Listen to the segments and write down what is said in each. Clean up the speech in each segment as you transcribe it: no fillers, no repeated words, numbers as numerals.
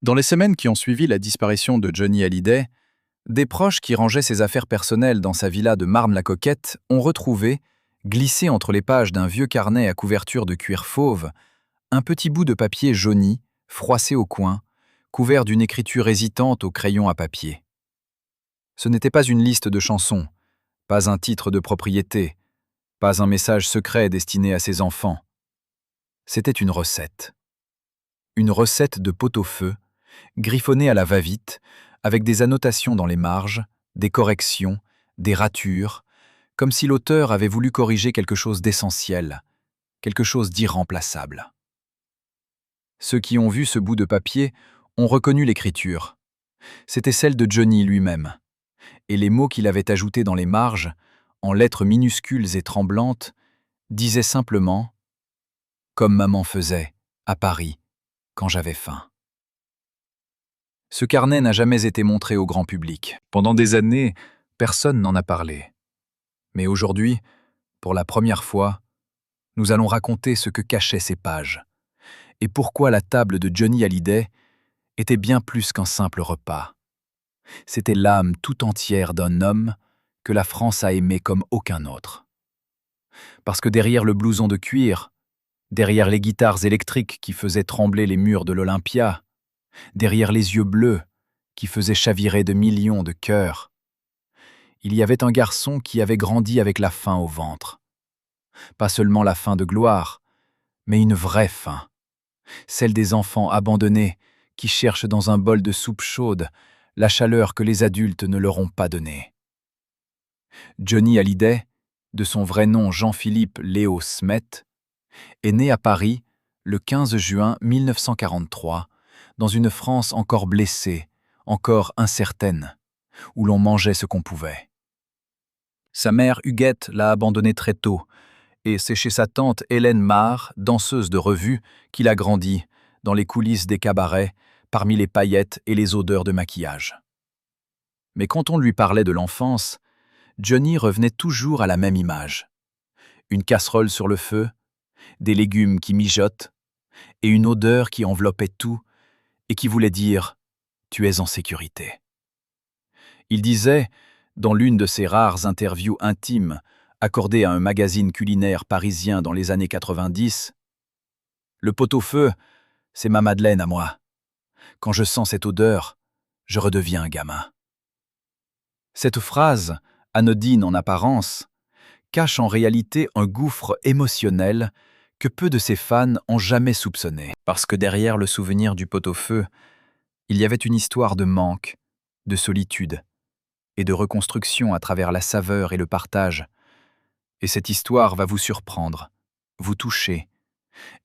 Dans les semaines qui ont suivi la disparition de Johnny Hallyday, des proches qui rangeaient ses affaires personnelles dans sa villa de Marne-la-Coquette ont retrouvé, glissé entre les pages d'un vieux carnet à couverture de cuir fauve, un petit bout de papier jauni, froissé au coin, couvert d'une écriture hésitante au crayon à papier. Ce n'était pas une liste de chansons, pas un titre de propriété, pas un message secret destiné à ses enfants. C'était une recette. Une recette de pot-au-feu, griffonnée à la va-vite, avec des annotations dans les marges, des corrections, des ratures, comme si l'auteur avait voulu corriger quelque chose d'essentiel, quelque chose d'irremplaçable. Ceux qui ont vu ce bout de papier ont reconnu l'écriture. C'était celle de Johnny lui-même, et les mots qu'il avait ajoutés dans les marges, en lettres minuscules et tremblantes, disaient simplement « Comme maman faisait, à Paris, quand j'avais faim ». Ce carnet n'a jamais été montré au grand public. Pendant des années, personne n'en a parlé. Mais aujourd'hui, pour la première fois, nous allons raconter ce que cachaient ces pages et pourquoi la table de Johnny Hallyday était bien plus qu'un simple repas. C'était l'âme tout entière d'un homme que la France a aimé comme aucun autre. Parce que derrière le blouson de cuir, derrière les guitares électriques qui faisaient trembler les murs de l'Olympia, derrière les yeux bleus qui faisaient chavirer de millions de cœurs, il y avait un garçon qui avait grandi avec la faim au ventre. Pas seulement la faim de gloire, mais une vraie faim, celle des enfants abandonnés qui cherchent dans un bol de soupe chaude la chaleur que les adultes ne leur ont pas donnée. Johnny Hallyday, de son vrai nom Jean-Philippe Léo Smet, est né à Paris le 15 juin 1943, dans une France encore blessée, encore incertaine, où l'on mangeait ce qu'on pouvait. Sa mère Huguette l'a abandonné très tôt, et c'est chez sa tante Hélène Marr, danseuse de revue, qu'il a grandi, dans les coulisses des cabarets, parmi les paillettes et les odeurs de maquillage. Mais quand on lui parlait de l'enfance, Johnny revenait toujours à la même image. Une casserole sur le feu, des légumes qui mijotent, et une odeur qui enveloppait tout et qui voulait dire « tu es en sécurité ». Il disait, dans l'une de ses rares interviews intimes accordées à un magazine culinaire parisien dans les années 90, « Le pot-au-feu, c'est ma Madeleine à moi. Quand je sens cette odeur, je redeviens un gamin. » Cette phrase, anodine en apparence, cache en réalité un gouffre émotionnel que peu de ses fans ont jamais soupçonné. Parce que derrière le souvenir du pot-au-feu, il y avait une histoire de manque, de solitude et de reconstruction à travers la saveur et le partage. Et cette histoire va vous surprendre, vous toucher,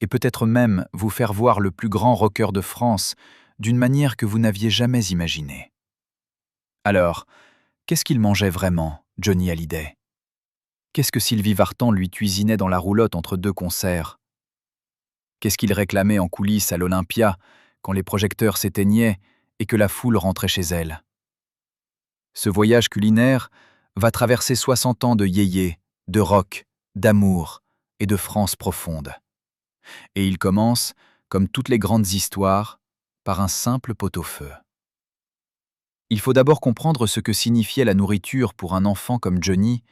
et peut-être même vous faire voir le plus grand rocker de France d'une manière que vous n'aviez jamais imaginée. Alors, qu'est-ce qu'il mangeait vraiment, Johnny Hallyday? Qu'est-ce que Sylvie Vartan lui cuisinait dans la roulotte entre deux concerts? Qu'est-ce qu'il réclamait en coulisses à l'Olympia quand les projecteurs s'éteignaient et que la foule rentrait chez elle? Ce voyage culinaire va traverser 60 ans de yéyé, de rock, d'amour et de France profonde. Et il commence, comme toutes les grandes histoires, par un simple pot-au-feu. Il faut d'abord comprendre ce que signifiait la nourriture pour un enfant comme Johnny,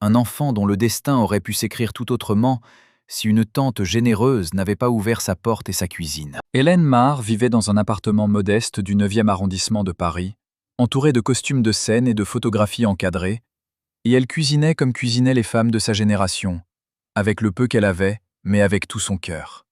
un enfant dont le destin aurait pu s'écrire tout autrement si une tante généreuse n'avait pas ouvert sa porte et sa cuisine. Hélène Marr vivait dans un appartement modeste du 9e arrondissement de Paris, entourée de costumes de scène et de photographies encadrées, et elle cuisinait comme cuisinaient les femmes de sa génération, avec le peu qu'elle avait, mais avec tout son cœur.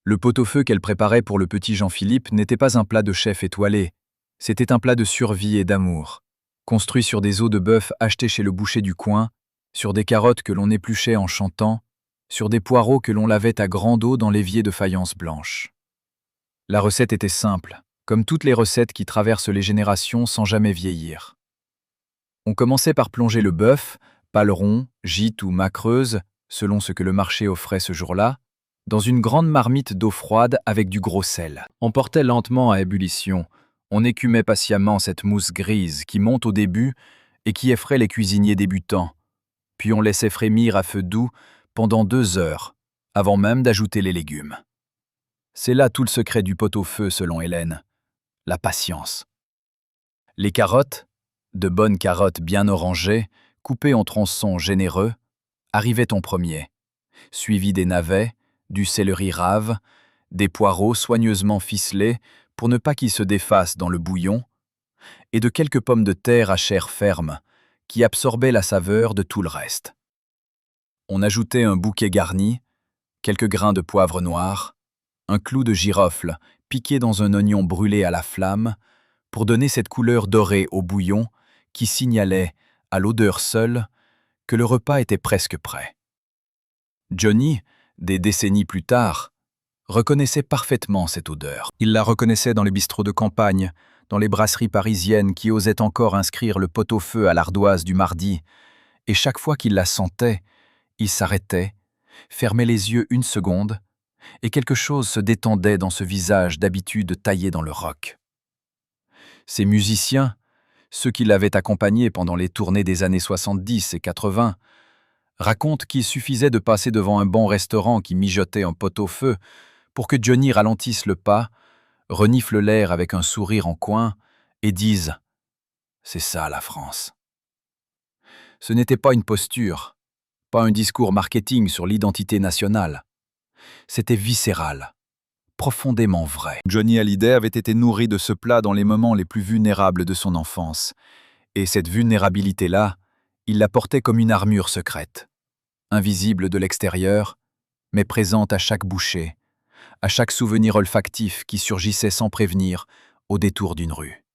Le pot-au-feu qu'elle préparait pour le petit Jean-Philippe n'était pas un plat de chef étoilé, c'était un plat de survie et d'amour, construit sur des os de bœuf achetés chez le boucher du coin, sur des carottes que l'on épluchait en chantant, sur des poireaux que l'on lavait à grande eau dans l'évier de faïence blanche. La recette était simple, comme toutes les recettes qui traversent les générations sans jamais vieillir. On commençait par plonger le bœuf, paleron, gîte ou macreuse, selon ce que le marché offrait ce jour-là, dans une grande marmite d'eau froide avec du gros sel. On portait lentement à ébullition, on écumait patiemment cette mousse grise qui monte au début et qui effraie les cuisiniers débutants, puis on laissait frémir à feu doux pendant 2 heures, avant même d'ajouter les légumes. C'est là tout le secret du pot-au-feu selon Hélène. La patience. Les carottes, de bonnes carottes bien orangées, coupées en tronçons généreux, arrivaient en premier, suivies des navets, du céleri rave, des poireaux soigneusement ficelés pour ne pas qu'ils se défassent dans le bouillon, et de quelques pommes de terre à chair ferme, qui absorbaient la saveur de tout le reste. On ajoutait un bouquet garni, quelques grains de poivre noir, un clou de girofle piqué dans un oignon brûlé à la flamme, pour donner cette couleur dorée au bouillon qui signalait, à l'odeur seule, que le repas était presque prêt. Johnny, des décennies plus tard, reconnaissait parfaitement cette odeur. Il la reconnaissait dans les bistrots de campagne, dans les brasseries parisiennes qui osaient encore inscrire le pot-au-feu à l'ardoise du mardi, et chaque fois qu'il la sentait, il s'arrêtait, fermait les yeux une seconde, et quelque chose se détendait dans ce visage d'habitude taillé dans le roc. Ces musiciens, ceux qui l'avaient accompagné pendant les tournées des années 70 et 80, racontent qu'il suffisait de passer devant un bon restaurant qui mijotait un pot-au-feu pour que Johnny ralentisse le pas, renifle l'air avec un sourire en coin et dise « C'est ça la France ». Ce n'était pas une posture, pas un discours marketing sur l'identité nationale. C'était viscéral, profondément vrai. Johnny Hallyday avait été nourri de ce plat dans les moments les plus vulnérables de son enfance. Et cette vulnérabilité-là, il la portait comme une armure secrète, invisible de l'extérieur, mais présente à chaque bouchée, à chaque souvenir olfactif qui surgissait sans prévenir au détour d'une rue.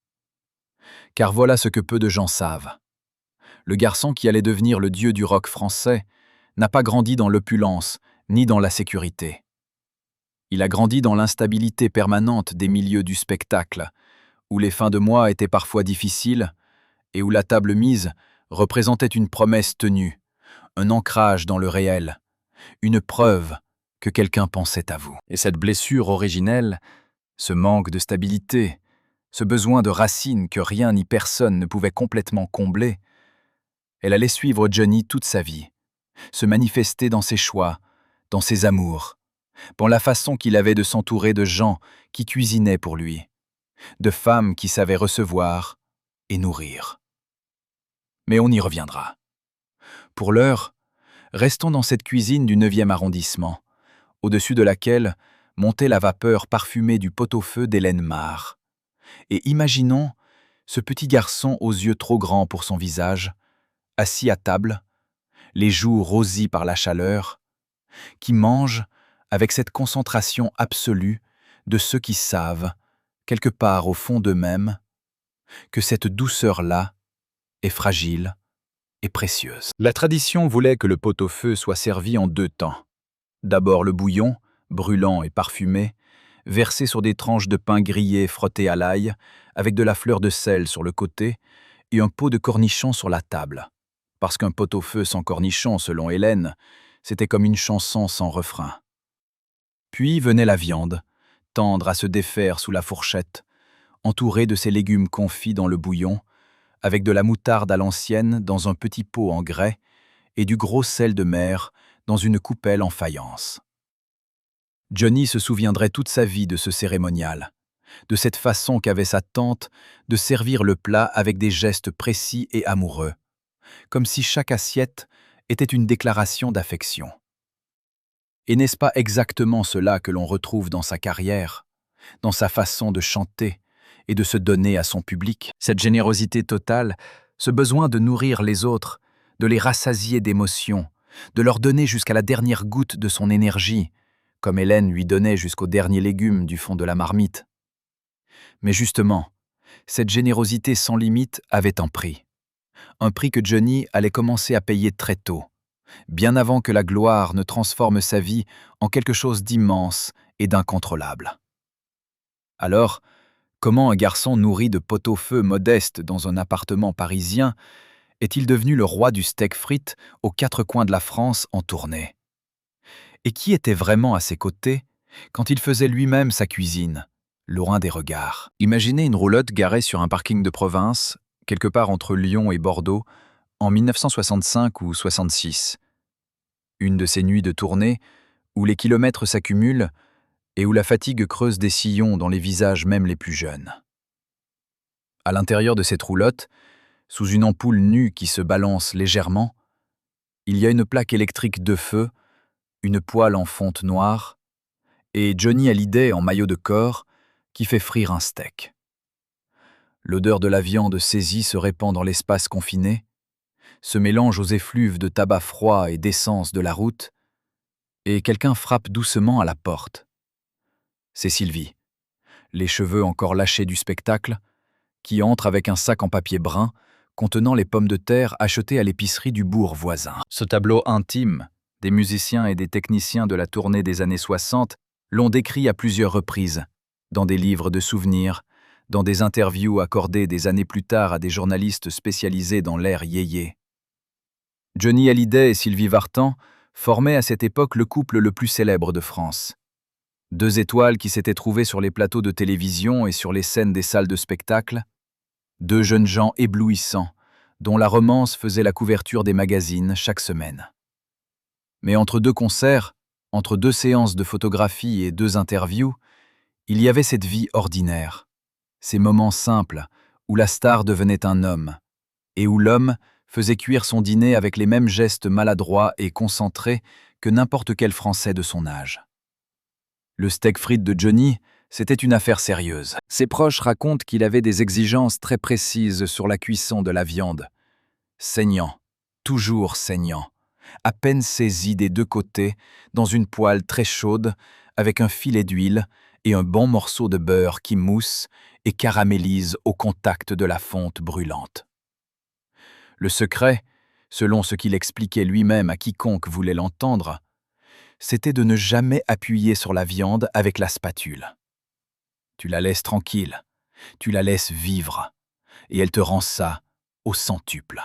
Car voilà ce que peu de gens savent. Le garçon qui allait devenir le dieu du rock français n'a pas grandi dans l'opulence ni dans la sécurité. Il a grandi dans l'instabilité permanente des milieux du spectacle, où les fins de mois étaient parfois difficiles et où la table mise représentait une promesse tenue, un ancrage dans le réel, une preuve que quelqu'un pensait à vous. Et cette blessure originelle, ce manque de stabilité, ce besoin de racines que rien ni personne ne pouvait complètement combler, elle allait suivre Johnny toute sa vie, se manifester dans ses choix, dans ses amours, dans la façon qu'il avait de s'entourer de gens qui cuisinaient pour lui, de femmes qui savaient recevoir et nourrir. Mais on y reviendra. Pour l'heure, restons dans cette cuisine du 9e arrondissement, au-dessus de laquelle montait la vapeur parfumée du pot-au-feu d'Hélène Marre. Et imaginons ce petit garçon aux yeux trop grands pour son visage, assis à table, les joues rosies par la chaleur, qui mange avec cette concentration absolue de ceux qui savent, quelque part au fond d'eux-mêmes, que cette douceur-là est fragile et précieuse. La tradition voulait que le pot-au-feu soit servi en 2 temps. D'abord le bouillon, brûlant et parfumé, versé sur des tranches de pain grillé frotté à l'ail, avec de la fleur de sel sur le côté et un pot de cornichons sur la table. Parce qu'un pot-au-feu sans cornichons, selon Hélène, c'était comme une chanson sans refrain. Puis venait la viande, tendre à se défaire sous la fourchette, entourée de ses légumes confits dans le bouillon, avec de la moutarde à l'ancienne dans un petit pot en grès et du gros sel de mer dans une coupelle en faïence. Johnny se souviendrait toute sa vie de ce cérémonial, de cette façon qu'avait sa tante de servir le plat avec des gestes précis et amoureux, comme si chaque assiette était une déclaration d'affection. Et n'est-ce pas exactement cela que l'on retrouve dans sa carrière, dans sa façon de chanter et de se donner à son public? Cette générosité totale, ce besoin de nourrir les autres, de les rassasier d'émotions, de leur donner jusqu'à la dernière goutte de son énergie, comme Hélène lui donnait jusqu'au dernier légume du fond de la marmite. Mais justement, cette générosité sans limite avait un prix que Johnny allait commencer à payer très tôt, bien avant que la gloire ne transforme sa vie en quelque chose d'immense et d'incontrôlable. Alors, comment un garçon nourri de pot-au-feu modeste dans un appartement parisien est-il devenu le roi du steak frites aux 4 coins de la France en tournée? Et qui était vraiment à ses côtés quand il faisait lui-même sa cuisine, loin des regards? Imaginez une roulotte garée sur un parking de province, quelque part entre Lyon et Bordeaux, en 1965 ou 66. Une de ces nuits de tournée où les kilomètres s'accumulent et où la fatigue creuse des sillons dans les visages même les plus jeunes. À l'intérieur de cette roulotte, sous une ampoule nue qui se balance légèrement, il y a une plaque électrique de feu, une poêle en fonte noire, et Johnny Hallyday en maillot de corps qui fait frire un steak. L'odeur de la viande saisie se répand dans l'espace confiné, se mélange aux effluves de tabac froid et d'essence de la route, et quelqu'un frappe doucement à la porte. C'est Sylvie, les cheveux encore lâchés du spectacle, qui entre avec un sac en papier brun contenant les pommes de terre achetées à l'épicerie du bourg voisin. Ce tableau intime des musiciens et des techniciens de la tournée des années 60 l'ont décrit à plusieurs reprises, dans des livres de souvenirs, dans des interviews accordées des années plus tard à des journalistes spécialisés dans l'ère yéyé. Johnny Hallyday et Sylvie Vartan formaient à cette époque le couple le plus célèbre de France. Deux étoiles qui s'étaient trouvées sur les plateaux de télévision et sur les scènes des salles de spectacle, deux jeunes gens éblouissants, dont la romance faisait la couverture des magazines chaque semaine. Mais entre deux concerts, entre deux séances de photographie et deux interviews, il y avait cette vie ordinaire, ces moments simples où la star devenait un homme, et où l'homme faisait cuire son dîner avec les mêmes gestes maladroits et concentrés que n'importe quel Français de son âge. Le steak frites de Johnny, c'était une affaire sérieuse. Ses proches racontent qu'il avait des exigences très précises sur la cuisson de la viande. Saignant, toujours saignant, à peine saisi des deux côtés, dans une poêle très chaude, avec un filet d'huile et un bon morceau de beurre qui mousse et caramélise au contact de la fonte brûlante. Le secret, selon ce qu'il expliquait lui-même à quiconque voulait l'entendre, c'était de ne jamais appuyer sur la viande avec la spatule. Tu la laisses tranquille, tu la laisses vivre, et elle te rend ça au centuple.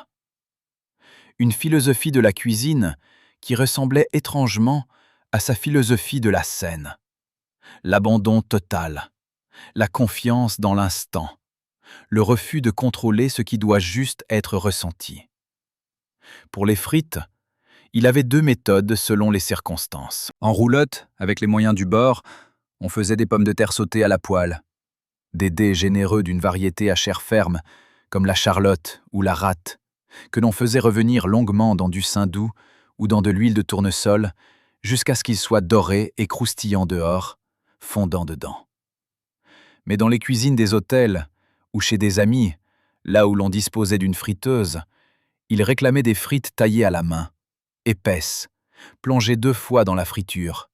Une philosophie de la cuisine qui ressemblait étrangement à sa philosophie de la scène. L'abandon total, la confiance dans l'instant, le refus de contrôler ce qui doit juste être ressenti. Pour les frites, il avait deux méthodes selon les circonstances. En roulotte, avec les moyens du bord, on faisait des pommes de terre sautées à la poêle, des dés généreux d'une variété à chair ferme, comme la charlotte ou la rate, que l'on faisait revenir longuement dans du saindoux ou dans de l'huile de tournesol, jusqu'à ce qu'ils soient dorés et croustillants dehors, fondant dedans. Mais dans les cuisines des hôtels, ou chez des amis, là où l'on disposait d'une friteuse, ils réclamaient des frites taillées à la main, épaisses, plongées 2 fois dans la friture.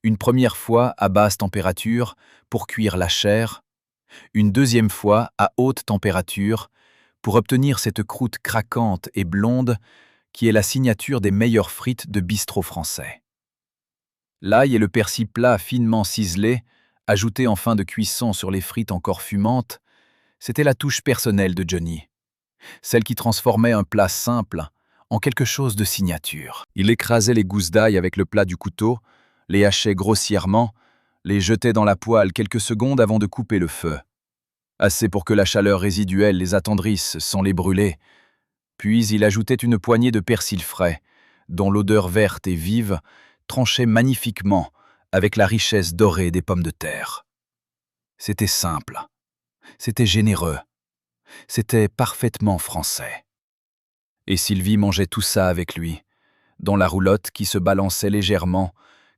Une première fois à basse température pour cuire la chair, une deuxième fois à haute température pour obtenir cette croûte craquante et blonde qui est la signature des meilleures frites de bistrot français. L'ail et le persil plat finement ciselés, ajoutés en fin de cuisson sur les frites encore fumantes, c'était la touche personnelle de Johnny, celle qui transformait un plat simple en quelque chose de signature. Il écrasait les gousses d'ail avec le plat du couteau, les hachait grossièrement, les jetait dans la poêle quelques secondes avant de couper le feu. Assez pour que la chaleur résiduelle les attendrisse sans les brûler. Puis il ajoutait une poignée de persil frais, dont l'odeur verte et vive tranchait magnifiquement avec la richesse dorée des pommes de terre. C'était simple, c'était généreux, c'était parfaitement français. Et Sylvie mangeait tout ça avec lui, dans la roulotte qui se balançait légèrement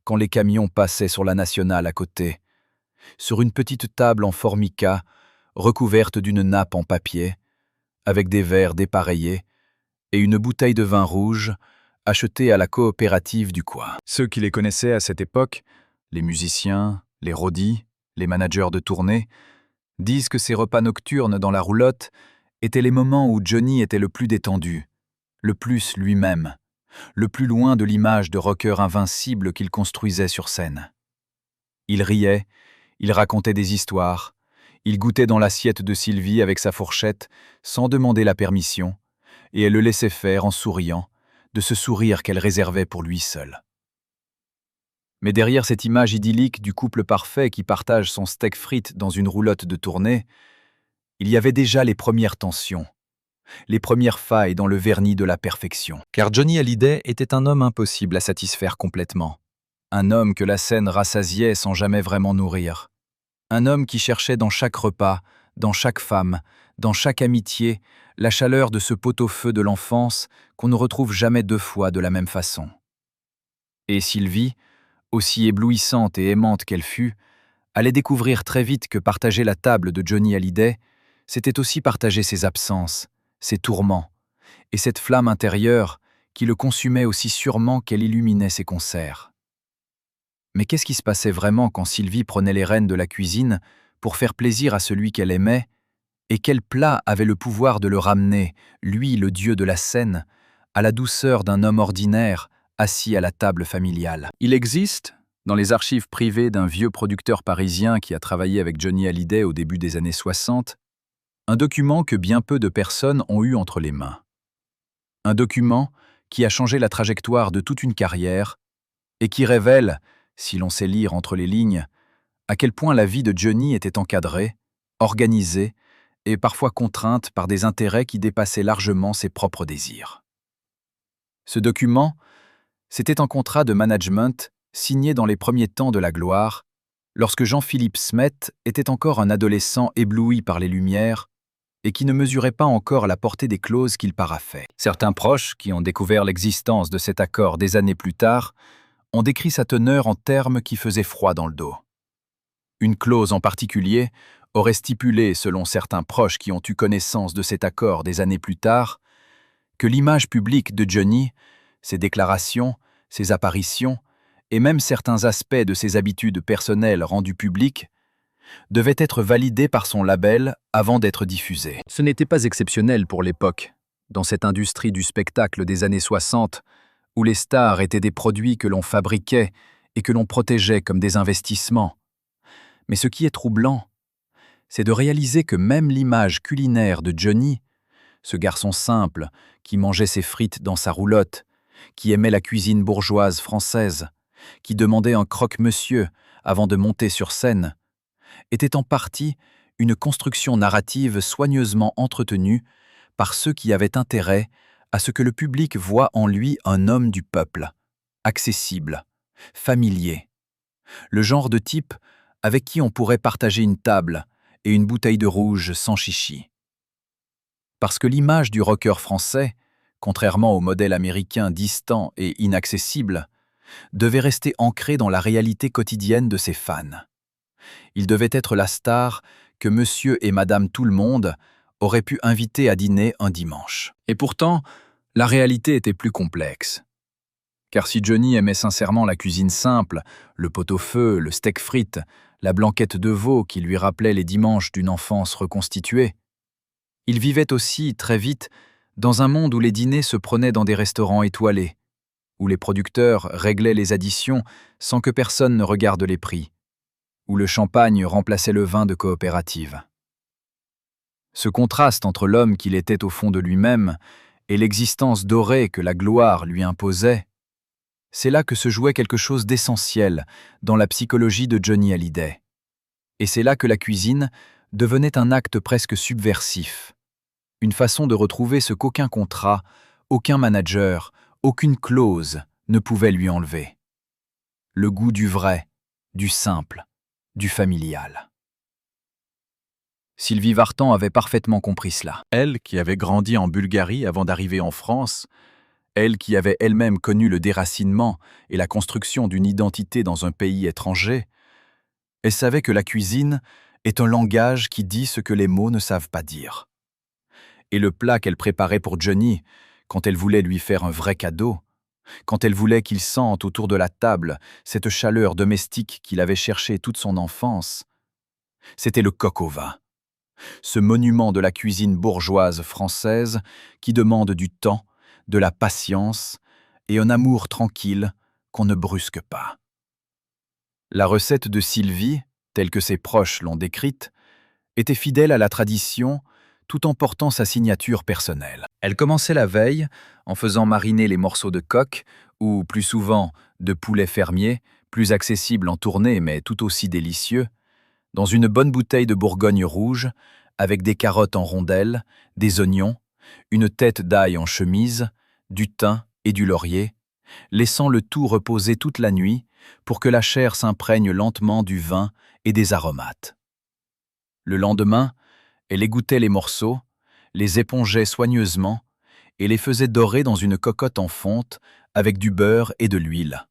quand les camions passaient sur la nationale à côté, sur une petite table en formica recouverte d'une nappe en papier, avec des verres dépareillés et une bouteille de vin rouge achetée à la coopérative du coin. Ceux qui les connaissaient à cette époque, les musiciens, les roadies, les managers de tournée, disent que ces repas nocturnes dans la roulotte étaient les moments où Johnny était le plus détendu, le plus lui-même, le plus loin de l'image de rocker invincible qu'il construisait sur scène. Il riait, il racontait des histoires, il goûtait dans l'assiette de Sylvie avec sa fourchette sans demander la permission, et elle le laissait faire en souriant, de ce sourire qu'elle réservait pour lui seul. Mais derrière cette image idyllique du couple parfait qui partage son steak frites dans une roulotte de tournée, il y avait déjà les premières tensions, les premières failles dans le vernis de la perfection. Car Johnny Hallyday était un homme impossible à satisfaire complètement, Un homme que la scène rassasiait sans jamais vraiment nourrir. Un homme qui cherchait dans chaque repas, dans chaque femme, dans chaque amitié, la chaleur de ce pot-au-feu de l'enfance qu'on ne retrouve jamais deux fois de la même façon. Et Sylvie, aussi éblouissante et aimante qu'elle fut, allait découvrir très vite que partager la table de Johnny Hallyday, c'était aussi partager ses absences, ses tourments, et cette flamme intérieure qui le consumait aussi sûrement qu'elle illuminait ses concerts. Mais qu'est-ce qui se passait vraiment quand Sylvie prenait les rênes de la cuisine pour faire plaisir à celui qu'elle aimait, et quel plat avait le pouvoir de le ramener, lui le dieu de la scène, à la douceur d'un homme ordinaire assis à la table familiale? Il existe, dans les archives privées d'un vieux producteur parisien qui a travaillé avec Johnny Hallyday au début des années 60, un document que bien peu de personnes ont eu entre les mains. Un document qui a changé la trajectoire de toute une carrière et qui révèle, si l'on sait lire entre les lignes, à quel point la vie de Johnny était encadrée, organisée et parfois contrainte par des intérêts qui dépassaient largement ses propres désirs. Ce document, c'était un contrat de management signé dans les premiers temps de la gloire, lorsque Jean-Philippe Smet était encore un adolescent ébloui par les lumières et qui ne mesurait pas encore la portée des clauses qu'il paraphait. Certains proches, qui ont découvert l'existence de cet accord des années plus tard, ont décrit sa teneur en termes qui faisaient froid dans le dos. Une clause en particulier aurait stipulé, selon certains proches qui ont eu connaissance de cet accord des années plus tard, que l'image publique de Johnny, ses déclarations, ses apparitions, et même certains aspects de ses habitudes personnelles rendues publiques, devaient être validés par son label avant d'être diffusés. Ce n'était pas exceptionnel pour l'époque, dans cette industrie du spectacle des années 60, où les stars étaient des produits que l'on fabriquait et que l'on protégeait comme des investissements. Mais ce qui est troublant, c'est de réaliser que même l'image culinaire de Johnny, ce garçon simple qui mangeait ses frites dans sa roulotte, qui aimait la cuisine bourgeoise française, qui demandait un croque-monsieur avant de monter sur scène, était en partie une construction narrative soigneusement entretenue par ceux qui avaient intérêt à ce que le public voie en lui un homme du peuple, accessible, familier, le genre de type avec qui on pourrait partager une table et une bouteille de rouge sans chichi. Parce que l'image du rocker français, contrairement au modèle américain distant et inaccessible, devait rester ancrée dans la réalité quotidienne de ses fans. Il devait être la star que monsieur et madame tout-le-monde auraient pu inviter à dîner un dimanche. Et pourtant, la réalité était plus complexe. Car si Johnny aimait sincèrement la cuisine simple, le pot-au-feu, le steak frites, la blanquette de veau qui lui rappelait les dimanches d'une enfance reconstituée, il vivait aussi, très vite, dans un monde où les dîners se prenaient dans des restaurants étoilés, où les producteurs réglaient les additions sans que personne ne regarde les prix, où le champagne remplaçait le vin de coopérative. Ce contraste entre l'homme qu'il était au fond de lui-même et l'existence dorée que la gloire lui imposait, c'est là que se jouait quelque chose d'essentiel dans la psychologie de Johnny Hallyday. Et c'est là que la cuisine devenait un acte presque subversif, une façon de retrouver ce qu'aucun contrat, aucun manager, aucune clause ne pouvait lui enlever. Le goût du vrai, du simple, du familial. Sylvie Vartan avait parfaitement compris cela. Elle, qui avait grandi en Bulgarie avant d'arriver en France, elle qui avait elle-même connu le déracinement et la construction d'une identité dans un pays étranger, elle savait que la cuisine est un langage qui dit ce que les mots ne savent pas dire. Et le plat qu'elle préparait pour Johnny, quand elle voulait lui faire un vrai cadeau, quand elle voulait qu'il sente autour de la table cette chaleur domestique qu'il avait cherchée toute son enfance, c'était le coq au vin. Ce monument de la cuisine bourgeoise française qui demande du temps, de la patience et un amour tranquille qu'on ne brusque pas. La recette de Sylvie, telle que ses proches l'ont décrite, était fidèle à la tradition tout en portant sa signature personnelle. Elle commençait la veille en faisant mariner les morceaux de coq, ou plus souvent de poulet fermier, plus accessible en tournée mais tout aussi délicieux, dans une bonne bouteille de Bourgogne rouge, avec des carottes en rondelles, des oignons, une tête d'ail en chemise, du thym et du laurier, laissant le tout reposer toute la nuit pour que la chair s'imprègne lentement du vin et des aromates. Le lendemain, elle égouttait les morceaux, les épongeait soigneusement et les faisait dorer dans une cocotte en fonte avec du beurre et de l'huile,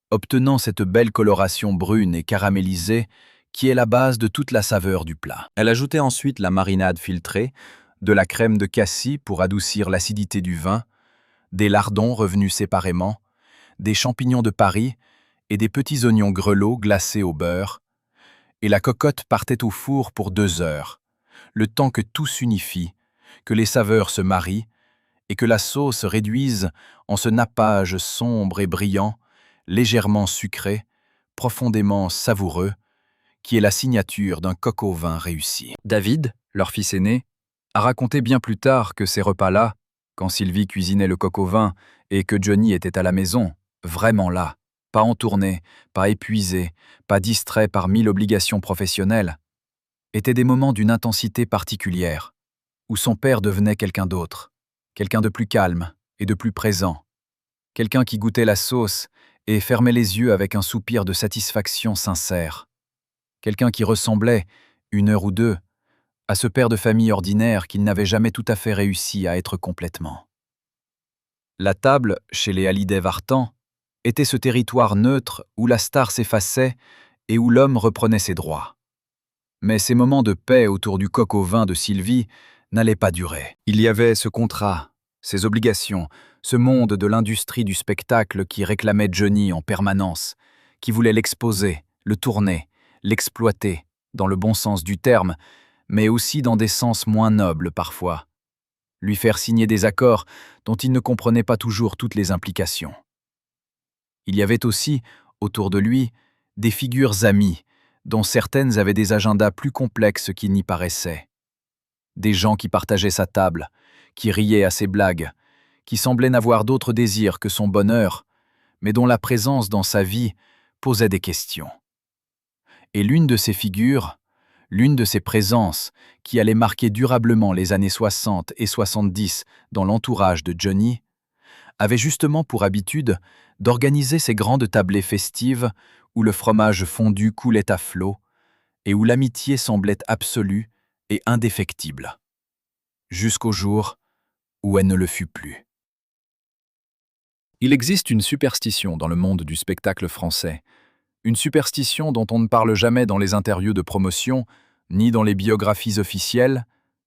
obtenant cette belle coloration brune et caramélisée qui est la base de toute la saveur du plat. Elle ajoutait ensuite la marinade filtrée, de la crème de cassis pour adoucir l'acidité du vin, des lardons revenus séparément, des champignons de Paris et des petits oignons grelots glacés au beurre, et la cocotte partait au four pour 2 heures, le temps que tout s'unifie, que les saveurs se marient et que la sauce réduise en ce nappage sombre et brillant, légèrement sucré, profondément savoureux, qui est la signature d'un coq au vin réussi. David, leur fils aîné, a raconté bien plus tard que ces repas-là, quand Sylvie cuisinait le coq au vin et que Johnny était à la maison, vraiment là, pas en tournée, pas épuisé, pas distrait par 1000 obligations professionnelles, étaient des moments d'une intensité particulière, où son père devenait quelqu'un d'autre, quelqu'un de plus calme et de plus présent, quelqu'un qui goûtait la sauce et fermait les yeux avec un soupir de satisfaction sincère, quelqu'un qui ressemblait, 1 heure ou 2, à ce père de famille ordinaire qu'il n'avait jamais tout à fait réussi à être complètement. La table, chez les Hallyday Vartan, était ce territoire neutre où la star s'effaçait et où l'homme reprenait ses droits. Mais ces moments de paix autour du coq au vin de Sylvie n'allaient pas durer. Il y avait ce contrat, ces obligations, ce monde de l'industrie du spectacle qui réclamait Johnny en permanence, qui voulait l'exposer, le tourner, l'exploiter, dans le bon sens du terme, mais aussi dans des sens moins nobles parfois. Lui faire signer des accords dont il ne comprenait pas toujours toutes les implications. Il y avait aussi, autour de lui, des figures amies, dont certaines avaient des agendas plus complexes qu'il n'y paraissait. Des gens qui partageaient sa table, qui riaient à ses blagues, qui semblaient n'avoir d'autre désir que son bonheur, mais dont la présence dans sa vie posait des questions. Et l'une de ces figures, l'une de ces présences qui allait marquer durablement les années 60 et 70 dans l'entourage de Johnny, avait justement pour habitude d'organiser ces grandes tablées festives où le fromage fondu coulait à flots et où l'amitié semblait absolue et indéfectible, jusqu'au jour où elle ne le fut plus. Il existe une superstition dans le monde du spectacle français, une superstition dont on ne parle jamais dans les interviews de promotion, ni dans les biographies officielles,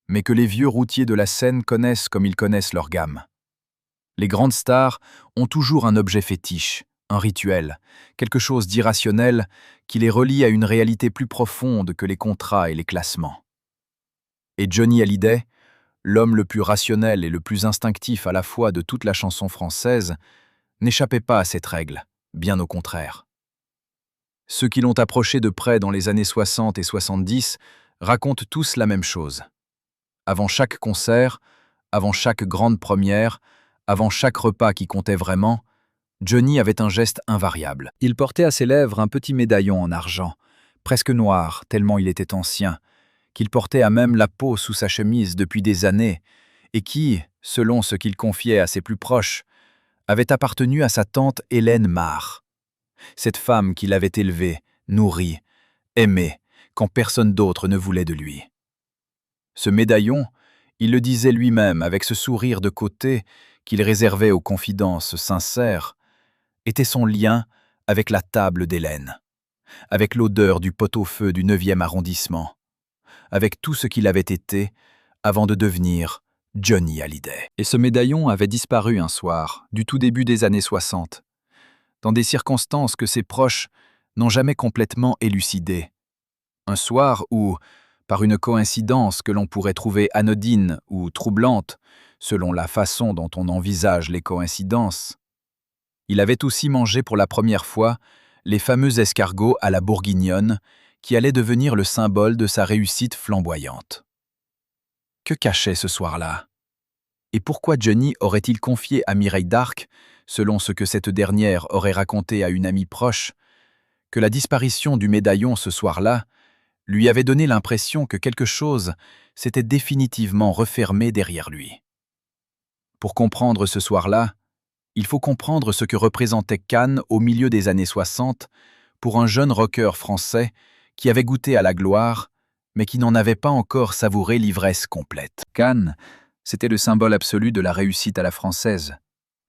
mais que les vieux routiers de la scène connaissent comme ils connaissent leur gamme. Les grandes stars ont toujours un objet fétiche, un rituel, quelque chose d'irrationnel qui les relie à une réalité plus profonde que les contrats et les classements. Et Johnny Hallyday, l'homme le plus rationnel et le plus instinctif à la fois de toute la chanson française, n'échappait pas à cette règle, bien au contraire. Ceux qui l'ont approché de près dans les années 60 et 70 racontent tous la même chose. Avant chaque concert, avant chaque grande première, avant chaque repas qui comptait vraiment, Johnny avait un geste invariable. Il portait à ses lèvres un petit médaillon en argent, presque noir tellement il était ancien, qu'il portait à même la peau sous sa chemise depuis des années, et qui, selon ce qu'il confiait à ses plus proches, avait appartenu à sa tante Hélène Marr, cette femme qui l'avait élevé, nourri, aimé, quand personne d'autre ne voulait de lui. Ce médaillon, il le disait lui-même avec ce sourire de côté qu'il réservait aux confidences sincères, était son lien avec la table d'Hélène, avec l'odeur du pot-au-feu du 9e arrondissement, avec tout ce qu'il avait été avant de devenir Johnny Hallyday. Et ce médaillon avait disparu un soir, du tout début des années 60, dans des circonstances que ses proches n'ont jamais complètement élucidées. Un soir où, par une coïncidence que l'on pourrait trouver anodine ou troublante, selon la façon dont on envisage les coïncidences, il avait aussi mangé pour la première fois les fameux escargots à la bourguignonne qui allaient devenir le symbole de sa réussite flamboyante. Que cachait ce soir-là? Et pourquoi Johnny aurait-il confié à Mireille d'Arc, selon ce que cette dernière aurait raconté à une amie proche, que la disparition du médaillon ce soir-là lui avait donné l'impression que quelque chose s'était définitivement refermé derrière lui? Pour comprendre ce soir-là, Il faut comprendre ce que représentait Cannes au milieu des années 60 pour un jeune rocker français qui avait goûté à la gloire, mais qui n'en avait pas encore savouré l'ivresse complète. Cannes, c'était le symbole absolu de la réussite à la française.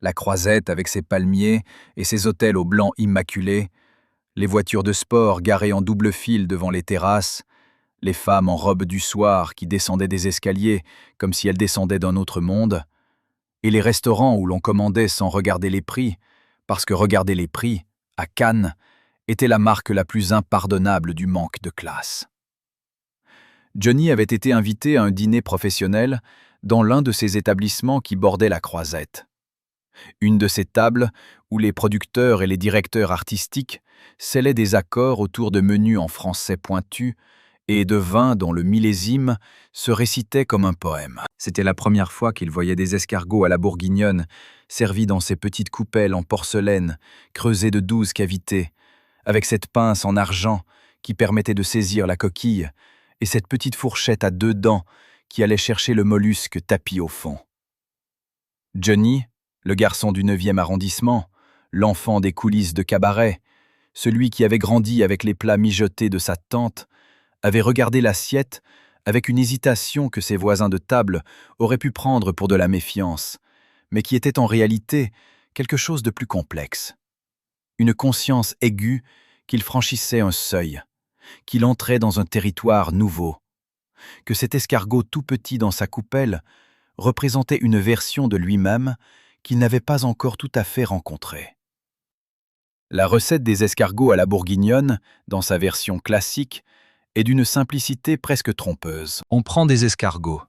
La Croisette avec ses palmiers et ses hôtels au blanc immaculé, les voitures de sport garées en double fil devant les terrasses, les femmes en robe du soir qui descendaient des escaliers comme si elles descendaient d'un autre monde, et les restaurants où l'on commandait sans regarder les prix, parce que regarder les prix, à Cannes, était la marque la plus impardonnable du manque de classe. Johnny avait été invité à un dîner professionnel dans l'un de ces établissements qui bordaient la Croisette. Une de ces tables où les producteurs et les directeurs artistiques scellaient des accords autour de menus en français pointu et de vins dont le millésime se récitait comme un poème. C'était la première fois qu'il voyait des escargots à la bourguignonne, servis dans ces petites coupelles en porcelaine, creusées de 12 cavités, avec cette pince en argent qui permettait de saisir la coquille, et cette petite fourchette à 2 dents qui allait chercher le mollusque tapi au fond. Johnny, le garçon du 9e arrondissement, l'enfant des coulisses de cabaret, celui qui avait grandi avec les plats mijotés de sa tante, avait regardé l'assiette avec une hésitation que ses voisins de table auraient pu prendre pour de la méfiance, mais qui était en réalité quelque chose de plus complexe. Une conscience aiguë qu'il franchissait un seuil, qu'il entrait dans un territoire nouveau, que cet escargot tout petit dans sa coupelle représentait une version de lui-même qu'il n'avait pas encore tout à fait rencontrée. La recette des escargots à la bourguignonne, dans sa version classique, est d'une simplicité presque trompeuse. On prend des escargots,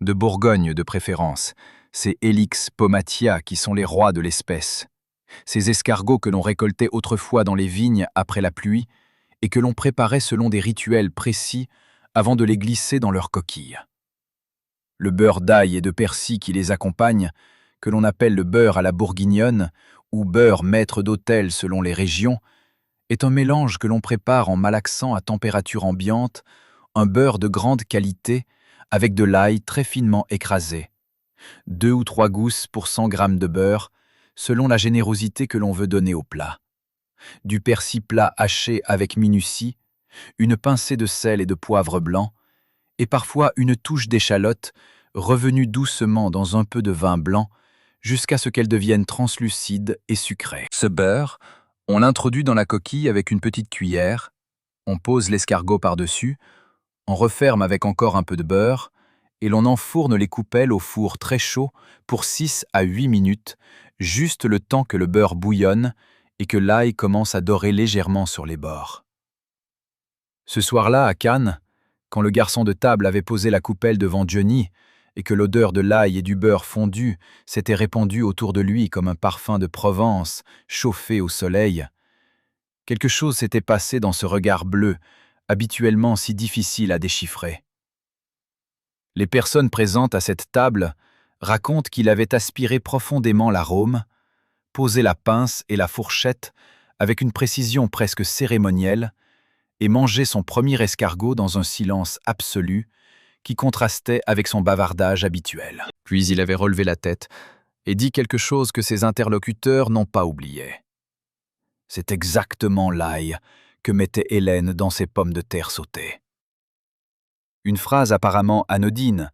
de Bourgogne de préférence, ces Helix pomatia qui sont les rois de l'espèce. Ces escargots que l'on récoltait autrefois dans les vignes après la pluie et que l'on préparait selon des rituels précis avant de les glisser dans leur coquille. Le beurre d'ail et de persil qui les accompagne, que l'on appelle le beurre à la bourguignonne ou beurre maître d'hôtel selon les régions, est un mélange que l'on prépare en malaxant à température ambiante un beurre de grande qualité avec de l'ail très finement écrasé, 2 ou 3 gousses pour 100 g de beurre, selon la générosité que l'on veut donner au plat, du persil plat haché avec minutie, une pincée de sel et de poivre blanc, et parfois une touche d'échalote revenue doucement dans un peu de vin blanc jusqu'à ce qu'elle devienne translucide et sucrée. Ce beurre, on l'introduit dans la coquille avec une petite cuillère, on pose l'escargot par-dessus, on referme avec encore un peu de beurre, et l'on enfourne les coupelles au four très chaud pour 6 à 8 minutes, juste le temps que le beurre bouillonne et que l'ail commence à dorer légèrement sur les bords. Ce soir-là, à Cannes, quand le garçon de table avait posé la coupelle devant Johnny et que l'odeur de l'ail et du beurre fondu s'était répandue autour de lui comme un parfum de Provence chauffé au soleil, quelque chose s'était passé dans ce regard bleu, habituellement si difficile à déchiffrer. Les personnes présentes à cette table racontent qu'il avait aspiré profondément l'arôme, posé la pince et la fourchette avec une précision presque cérémonielle et mangé son premier escargot dans un silence absolu qui contrastait avec son bavardage habituel. Puis il avait relevé la tête et dit quelque chose que ses interlocuteurs n'ont pas oublié. C'est exactement l'ail que mettait Hélène dans ses pommes de terre sautées. Une phrase apparemment anodine,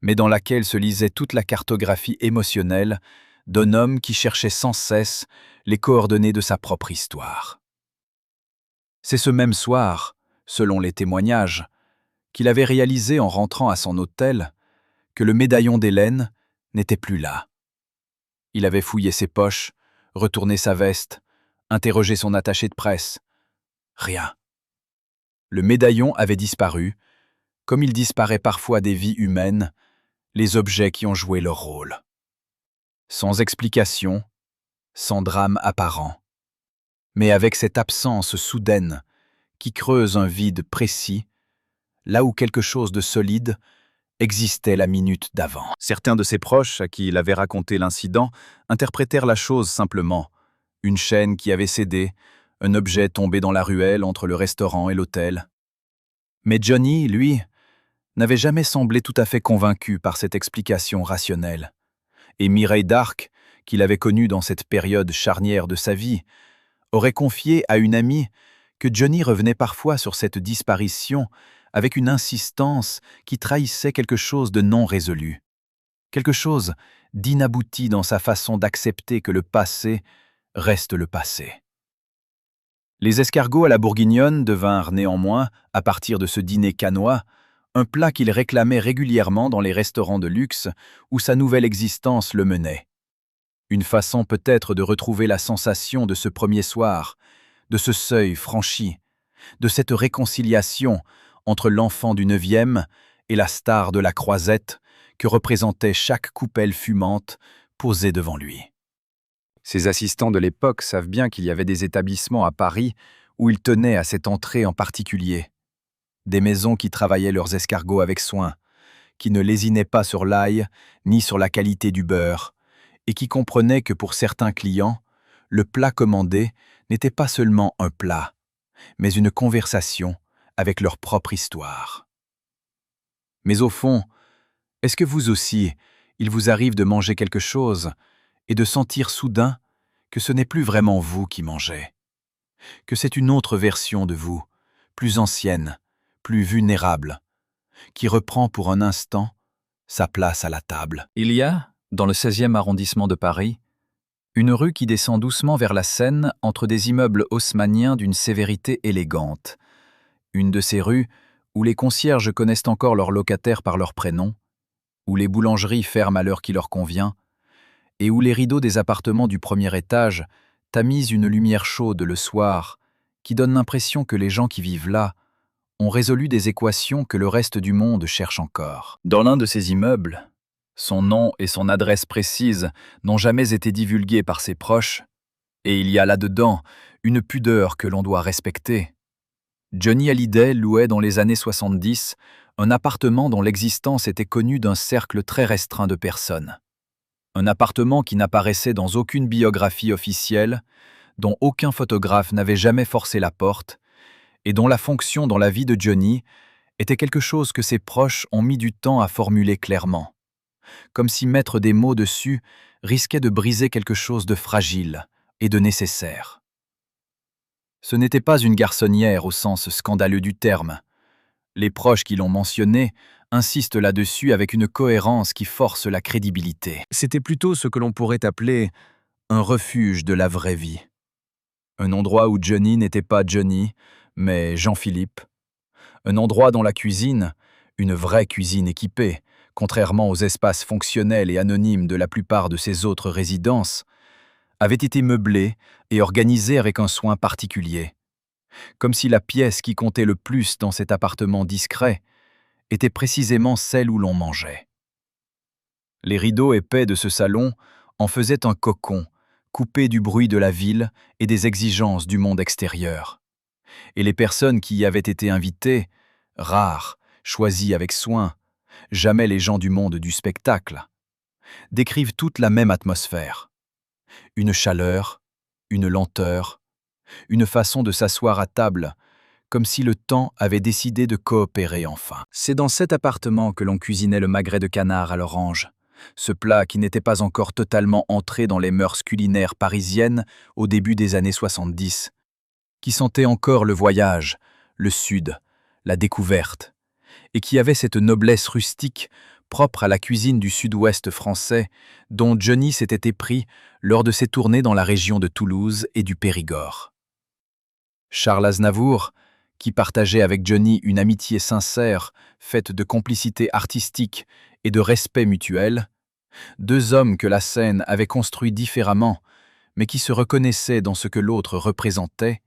mais dans laquelle se lisait toute la cartographie émotionnelle d'un homme qui cherchait sans cesse les coordonnées de sa propre histoire. C'est ce même soir, selon les témoignages, qu'il avait réalisé en rentrant à son hôtel que le médaillon d'Hélène n'était plus là. Il avait fouillé ses poches, retourné sa veste, interrogé son attaché de presse. Rien. Le médaillon avait disparu, comme il disparaît parfois des vies humaines, les objets qui ont joué leur rôle. Sans explication, sans drame apparent, mais avec cette absence soudaine qui creuse un vide précis, là où quelque chose de solide existait la minute d'avant. Certains de ses proches, à qui il avait raconté l'incident, interprétèrent la chose simplement. Une chaîne qui avait cédé, un objet tombé dans la ruelle entre le restaurant et l'hôtel. Mais Johnny, lui, n'avait jamais semblé tout à fait convaincu par cette explication rationnelle. Et Mireille d'Arc, qu'il avait connu dans cette période charnière de sa vie, aurait confié à une amie que Johnny revenait parfois sur cette disparition avec une insistance qui trahissait quelque chose de non résolu, quelque chose d'inabouti dans sa façon d'accepter que le passé reste le passé. Les escargots à la bourguignonne devinrent néanmoins, à partir de ce dîner cannois, un plat qu'il réclamait régulièrement dans les restaurants de luxe où sa nouvelle existence le menait. Une façon peut-être de retrouver la sensation de ce premier soir, de ce seuil franchi, de cette réconciliation entre l'enfant du 9e et la star de la croisette que représentait chaque coupelle fumante posée devant lui. Ses assistants de l'époque savent bien qu'il y avait des établissements à Paris où ils tenaient à cette entrée en particulier. Des maisons qui travaillaient leurs escargots avec soin, qui ne lésinaient pas sur l'ail ni sur la qualité du beurre, et qui comprenaient que pour certains clients, le plat commandé n'était pas seulement un plat, mais une conversation avec leur propre histoire. Mais au fond, est-ce que vous aussi, il vous arrive de manger quelque chose et de sentir soudain que ce n'est plus vraiment vous qui mangez, que c'est une autre version de vous, plus ancienne, plus vulnérable, qui reprend pour un instant sa place à la table. Il y a, dans le 16e arrondissement de Paris, une rue qui descend doucement vers la Seine entre des immeubles haussmanniens d'une sévérité élégante. Une de ces rues où les concierges connaissent encore leurs locataires par leur prénom, où les boulangeries ferment à l'heure qui leur convient, et où les rideaux des appartements du premier étage tamisent une lumière chaude le soir qui donne l'impression que les gens qui vivent là ont résolu des équations que le reste du monde cherche encore. Dans l'un de ces immeubles, son nom et son adresse précise n'ont jamais été divulgués par ses proches, et il y a là-dedans une pudeur que l'on doit respecter. Johnny Hallyday louait dans les années 70 un appartement dont l'existence était connue d'un cercle très restreint de personnes. Un appartement qui n'apparaissait dans aucune biographie officielle, dont aucun photographe n'avait jamais forcé la porte, et dont la fonction dans la vie de Johnny était quelque chose que ses proches ont mis du temps à formuler clairement, comme si mettre des mots dessus risquait de briser quelque chose de fragile et de nécessaire. Ce n'était pas une garçonnière au sens scandaleux du terme. Les proches qui l'ont mentionné insistent là-dessus avec une cohérence qui force la crédibilité. C'était plutôt ce que l'on pourrait appeler un refuge de la vraie vie. Un endroit où Johnny n'était pas Johnny, mais Jean-Philippe. Un endroit dont la cuisine, une vraie cuisine équipée, contrairement aux espaces fonctionnels et anonymes de la plupart de ses autres résidences, avait été meublée et organisée avec un soin particulier, comme si la pièce qui comptait le plus dans cet appartement discret était précisément celle où l'on mangeait. Les rideaux épais de ce salon en faisaient un cocon, coupé du bruit de la ville et des exigences du monde extérieur. Et les personnes qui y avaient été invitées, rares, choisies avec soin, jamais les gens du monde du spectacle, décrivent toutes la même atmosphère. Une chaleur, une lenteur, une façon de s'asseoir à table, comme si le temps avait décidé de coopérer enfin. C'est dans cet appartement que l'on cuisinait le magret de canard à l'orange, ce plat qui n'était pas encore totalement entré dans les mœurs culinaires parisiennes au début des années 70, qui sentait encore le voyage, le sud, la découverte, et qui avait cette noblesse rustique propre à la cuisine du sud-ouest français dont Johnny s'était épris lors de ses tournées dans la région de Toulouse et du Périgord. Charles Aznavour, qui partageait avec Johnny une amitié sincère, faite de complicité artistique et de respect mutuel, deux hommes que la scène avait construits différemment, mais qui se reconnaissaient dans ce que l'autre représentait,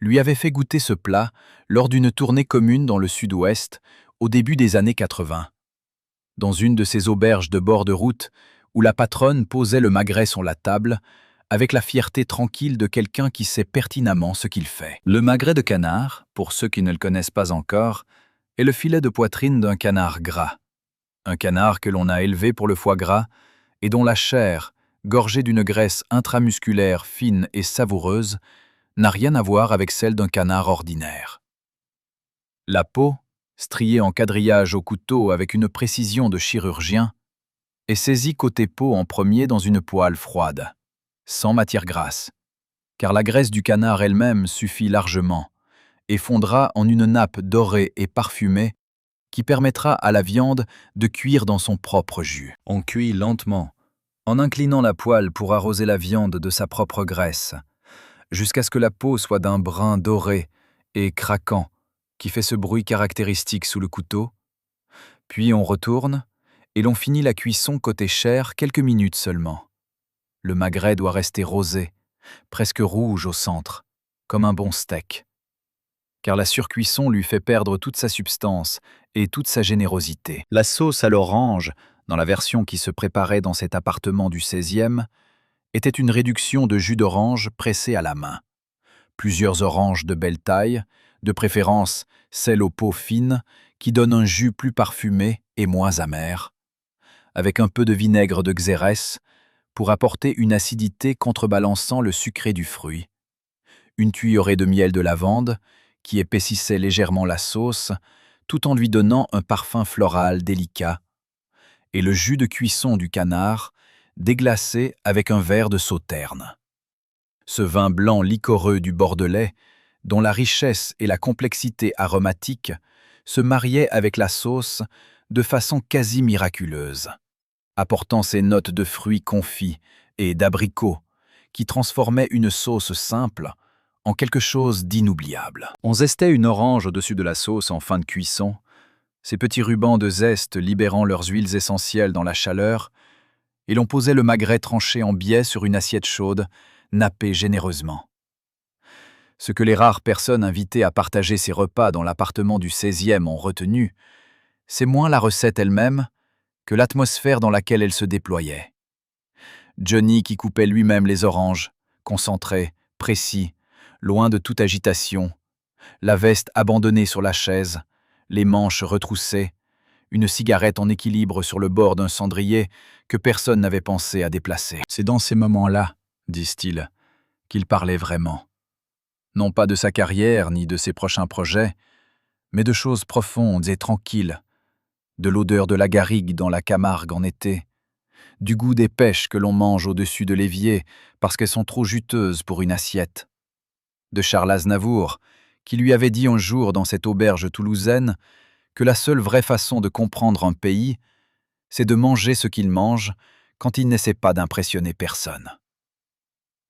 lui avait fait goûter ce plat lors d'une tournée commune dans le sud-ouest au début des années 80. Dans une de ces auberges de bord de route où la patronne posait le magret sur la table avec la fierté tranquille de quelqu'un qui sait pertinemment ce qu'il fait. Le magret de canard, pour ceux qui ne le connaissent pas encore, est le filet de poitrine d'un canard gras. Un canard que l'on a élevé pour le foie gras et dont la chair, gorgée d'une graisse intramusculaire fine et savoureuse, n'a rien à voir avec celle d'un canard ordinaire. La peau, striée en quadrillage au couteau avec une précision de chirurgien, et saisit côté peau en premier dans une poêle froide, sans matière grasse, car la graisse du canard elle-même suffit largement, et fondra en une nappe dorée et parfumée qui permettra à la viande de cuire dans son propre jus. On cuit lentement, en inclinant la poêle pour arroser la viande de sa propre graisse, jusqu'à ce que la peau soit d'un brun doré et craquant, qui fait ce bruit caractéristique sous le couteau. Puis on retourne, et l'on finit la cuisson côté chair quelques minutes seulement. Le magret doit rester rosé, presque rouge au centre, comme un bon steak. Car la surcuisson lui fait perdre toute sa substance et toute sa générosité. La sauce à l'orange, dans la version qui se préparait dans cet appartement du 16e, était une réduction de jus d'orange pressé à la main. Plusieurs oranges de belle taille, de préférence celles aux peaux fines, qui donnent un jus plus parfumé et moins amer, avec un peu de vinaigre de xérès pour apporter une acidité contrebalançant le sucré du fruit, une cuillerée de miel de lavande qui épaississait légèrement la sauce tout en lui donnant un parfum floral délicat, et le jus de cuisson du canard déglacé avec un verre de sauterne. Ce vin blanc liquoreux du Bordelais, dont la richesse et la complexité aromatique se mariaient avec la sauce de façon quasi miraculeuse, apportant ses notes de fruits confits et d'abricots qui transformaient une sauce simple en quelque chose d'inoubliable. On zestait une orange au-dessus de la sauce en fin de cuisson, ces petits rubans de zeste libérant leurs huiles essentielles dans la chaleur, et l'on posait le magret tranché en biais sur une assiette chaude, nappée généreusement. Ce que les rares personnes invitées à partager ces repas dans l'appartement du 16e ont retenu, c'est moins la recette elle-même que l'atmosphère dans laquelle elle se déployait. Johnny qui coupait lui-même les oranges, concentré, précis, loin de toute agitation, la veste abandonnée sur la chaise, les manches retroussées, une cigarette en équilibre sur le bord d'un cendrier que personne n'avait pensé à déplacer. C'est dans ces moments-là, disent-ils, qu'il parlait vraiment. Non pas de sa carrière ni de ses prochains projets, mais de choses profondes et tranquilles, de l'odeur de la garrigue dans la Camargue en été, du goût des pêches que l'on mange au-dessus de l'évier parce qu'elles sont trop juteuses pour une assiette, de Charles Aznavour, qui lui avait dit un jour dans cette auberge toulousaine que la seule vraie façon de comprendre un pays, c'est de manger ce qu'il mange quand il n'essaie pas d'impressionner personne.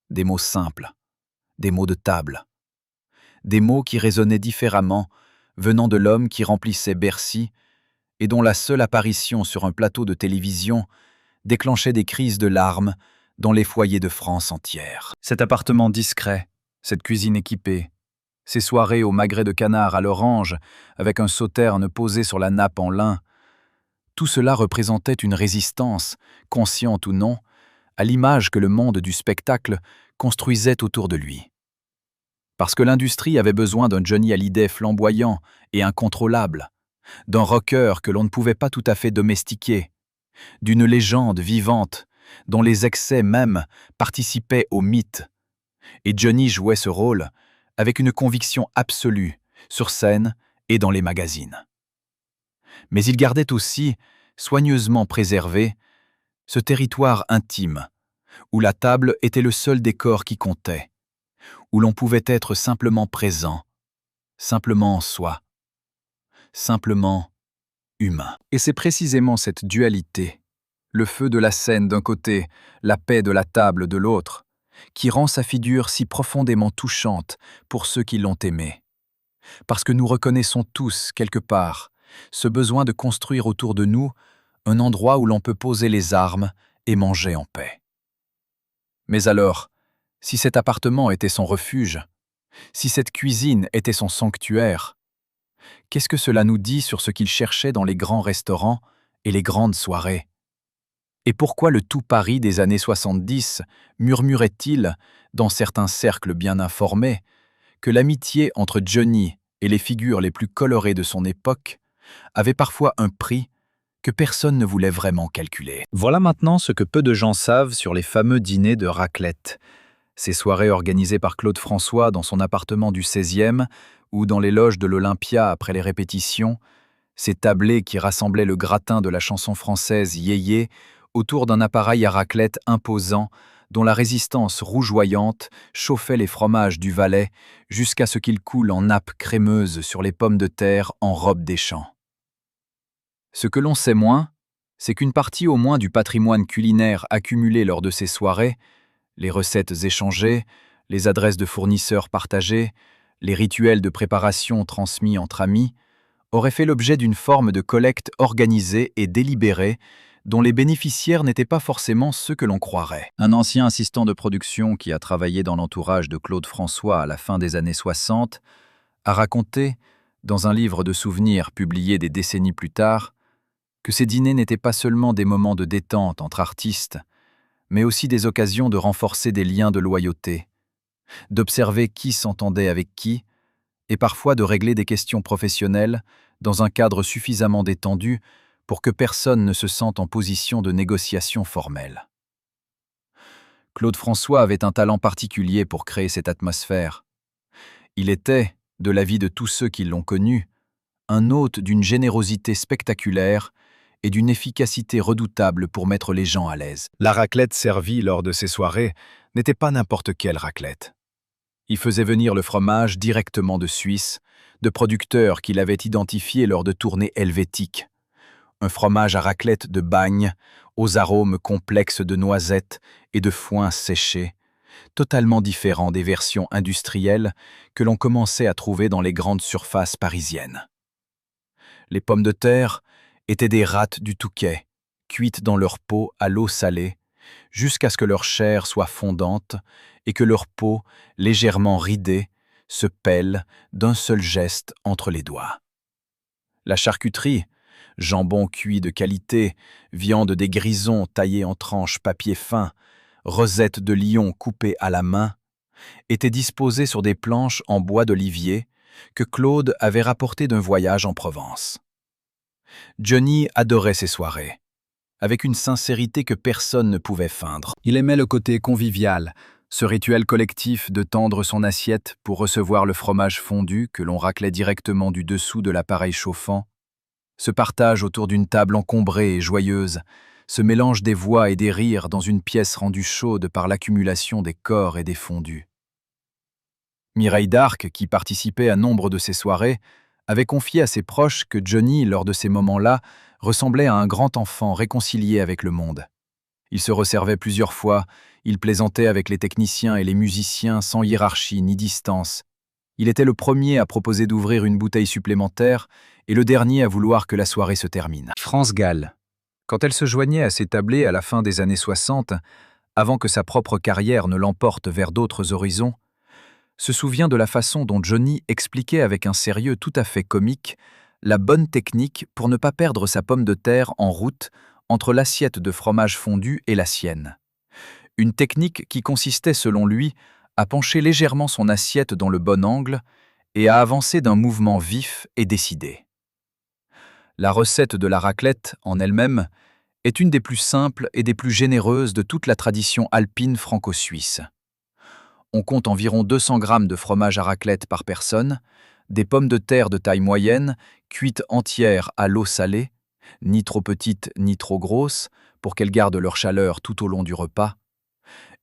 Des mots simples, des mots de table, des mots qui résonnaient différemment venant de l'homme qui remplissait Bercy et dont la seule apparition sur un plateau de télévision déclenchait des crises de larmes dans les foyers de France entière. Cet appartement discret, cette cuisine équipée, ces soirées au magret de canard à l'orange avec un sauterne posé sur la nappe en lin, tout cela représentait une résistance, consciente ou non, à l'image que le monde du spectacle construisait autour de lui. Parce que l'industrie avait besoin d'un Johnny Hallyday flamboyant et incontrôlable, d'un rocker que l'on ne pouvait pas tout à fait domestiquer, d'une légende vivante dont les excès même participaient au mythe. Et Johnny jouait ce rôle avec une conviction absolue, sur scène et dans les magazines. Mais il gardait aussi, soigneusement préservé, ce territoire intime, où la table était le seul décor qui comptait, où l'on pouvait être simplement présent, simplement soi, simplement humain. Et c'est précisément cette dualité, le feu de la scène d'un côté, la paix de la table de l'autre, qui rend sa figure si profondément touchante pour ceux qui l'ont aimé. Parce que nous reconnaissons tous, quelque part, ce besoin de construire autour de nous un endroit où l'on peut poser les armes et manger en paix. Mais alors, si cet appartement était son refuge, si cette cuisine était son sanctuaire, qu'est-ce que cela nous dit sur ce qu'il cherchait dans les grands restaurants et les grandes soirées? Et pourquoi le tout Paris des années 70 murmurait-il, dans certains cercles bien informés, que l'amitié entre Johnny et les figures les plus colorées de son époque avait parfois un prix que personne ne voulait vraiment calculer? Voilà maintenant ce que peu de gens savent sur les fameux dîners de raclette, ces soirées organisées par Claude François dans son appartement du 16e ou dans les loges de l'Olympia après les répétitions, ces tablés qui rassemblaient le gratin de la chanson française yéyé autour d'un appareil à raclette imposant dont la résistance rougeoyante chauffait les fromages du Valais jusqu'à ce qu'ils coulent en nappes crémeuses sur les pommes de terre en robe des champs. Ce que l'on sait moins, c'est qu'une partie au moins du patrimoine culinaire accumulé lors de ces soirées, les recettes échangées, les adresses de fournisseurs partagées, les rituels de préparation transmis entre amis, aurait fait l'objet d'une forme de collecte organisée et délibérée dont les bénéficiaires n'étaient pas forcément ceux que l'on croirait. Un ancien assistant de production qui a travaillé dans l'entourage de Claude François à la fin des années 60 a raconté, dans un livre de souvenirs publié des décennies plus tard, que ces dîners n'étaient pas seulement des moments de détente entre artistes, mais aussi des occasions de renforcer des liens de loyauté, d'observer qui s'entendait avec qui, et parfois de régler des questions professionnelles dans un cadre suffisamment détendu pour que personne ne se sente en position de négociation formelle. Claude François avait un talent particulier pour créer cette atmosphère. Il était, de l'avis de tous ceux qui l'ont connu, un hôte d'une générosité spectaculaire et d'une efficacité redoutable pour mettre les gens à l'aise. La raclette servie lors de ces soirées n'était pas n'importe quelle raclette. Il faisait venir le fromage directement de Suisse, de producteurs qu'il avait identifiés lors de tournées helvétiques. Un fromage à raclette de Bagne, aux arômes complexes de noisettes et de foin séché, totalement différent des versions industrielles que l'on commençait à trouver dans les grandes surfaces parisiennes. Les pommes de terre étaient des rattes du Touquet, cuites dans leur peau à l'eau salée, jusqu'à ce que leur chair soit fondante et que leur peau, légèrement ridée, se pèle d'un seul geste entre les doigts. La charcuterie, jambon cuit de qualité, viande des grisons taillée en tranches papier fin, rosette de lion coupée à la main, était disposée sur des planches en bois d'olivier que Claude avait rapportées d'un voyage en Provence. Johnny adorait ces soirées, avec une sincérité que personne ne pouvait feindre. Il aimait le côté convivial, ce rituel collectif de tendre son assiette pour recevoir le fromage fondu que l'on raclait directement du dessous de l'appareil chauffant, ce partage autour d'une table encombrée et joyeuse, ce mélange des voix et des rires dans une pièce rendue chaude par l'accumulation des corps et des fondus. Mireille d'Arc, qui participait à nombre de ces soirées, avait confié à ses proches que Johnny, lors de ces moments-là, ressemblait à un grand enfant réconcilié avec le monde. Il se resservait plusieurs fois, il plaisantait avec les techniciens et les musiciens sans hiérarchie ni distance. Il était le premier à proposer d'ouvrir une bouteille supplémentaire et le dernier à vouloir que la soirée se termine. France Gall, quand elle se joignait à ces tablés à la fin des années 60, avant que sa propre carrière ne l'emporte vers d'autres horizons, se souvient de la façon dont Johnny expliquait avec un sérieux tout à fait comique la bonne technique pour ne pas perdre sa pomme de terre en route entre l'assiette de fromage fondu et la sienne. Une technique qui consistait, selon lui, à pencher légèrement son assiette dans le bon angle et à avancer d'un mouvement vif et décidé. La recette de la raclette, en elle-même, est une des plus simples et des plus généreuses de toute la tradition alpine franco-suisse. On compte environ 200 grammes de fromage à raclette par personne, des pommes de terre de taille moyenne, cuites entières à l'eau salée, ni trop petites ni trop grosses, pour qu'elles gardent leur chaleur tout au long du repas,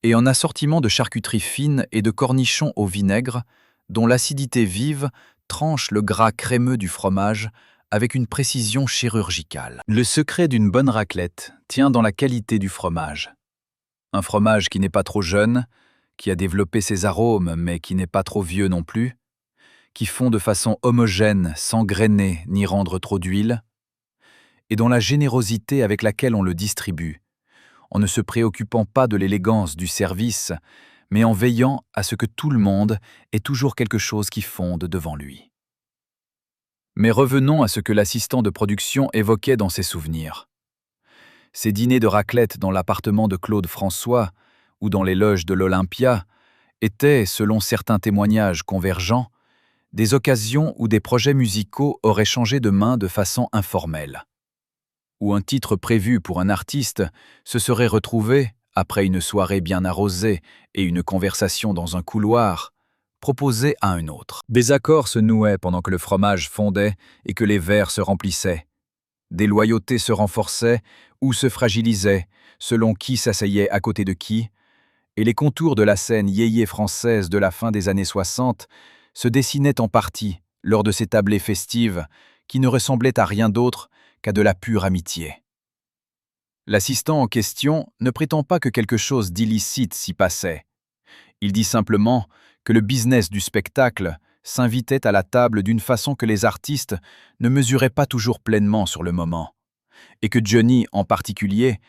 et un assortiment de charcuterie fine et de cornichons au vinaigre, dont l'acidité vive tranche le gras crémeux du fromage avec une précision chirurgicale. Le secret d'une bonne raclette tient dans la qualité du fromage. Un fromage qui n'est pas trop jeune, qui a développé ses arômes mais qui n'est pas trop vieux non plus, qui fond de façon homogène sans grainer ni rendre trop d'huile, et dont la générosité avec laquelle on le distribue, en ne se préoccupant pas de l'élégance du service, mais en veillant à ce que tout le monde ait toujours quelque chose qui fonde devant lui. Mais revenons à ce que l'assistant de production évoquait dans ses souvenirs. Ces dîners de raclette dans l'appartement de Claude François ou dans les loges de l'Olympia étaient, selon certains témoignages convergents, des occasions où des projets musicaux auraient changé de main de façon informelle, où un titre prévu pour un artiste se serait retrouvé, après une soirée bien arrosée et une conversation dans un couloir, proposé à un autre. Des accords se nouaient pendant que le fromage fondait et que les verres se remplissaient. Des loyautés se renforçaient ou se fragilisaient, selon qui s'asseyait à côté de qui, et les contours de la scène yéyé française de la fin des années 60 se dessinaient en partie lors de ces tablées festives qui ne ressemblaient à rien d'autre qu'à de la pure amitié. L'assistant en question ne prétend pas que quelque chose d'illicite s'y passait. Il dit simplement que le business du spectacle s'invitait à la table d'une façon que les artistes ne mesuraient pas toujours pleinement sur le moment, et que Johnny, en particulier,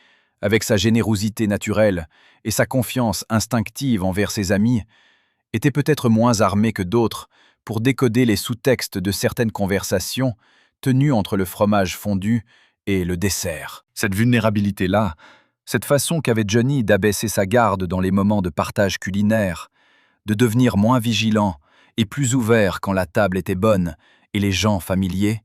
avec sa générosité naturelle et sa confiance instinctive envers ses amis, était peut-être moins armé que d'autres pour décoder les sous-textes de certaines conversations tenues entre le fromage fondu et le dessert. Cette vulnérabilité-là, cette façon qu'avait Johnny d'abaisser sa garde dans les moments de partage culinaire, de devenir moins vigilant et plus ouvert quand la table était bonne et les gens familiers,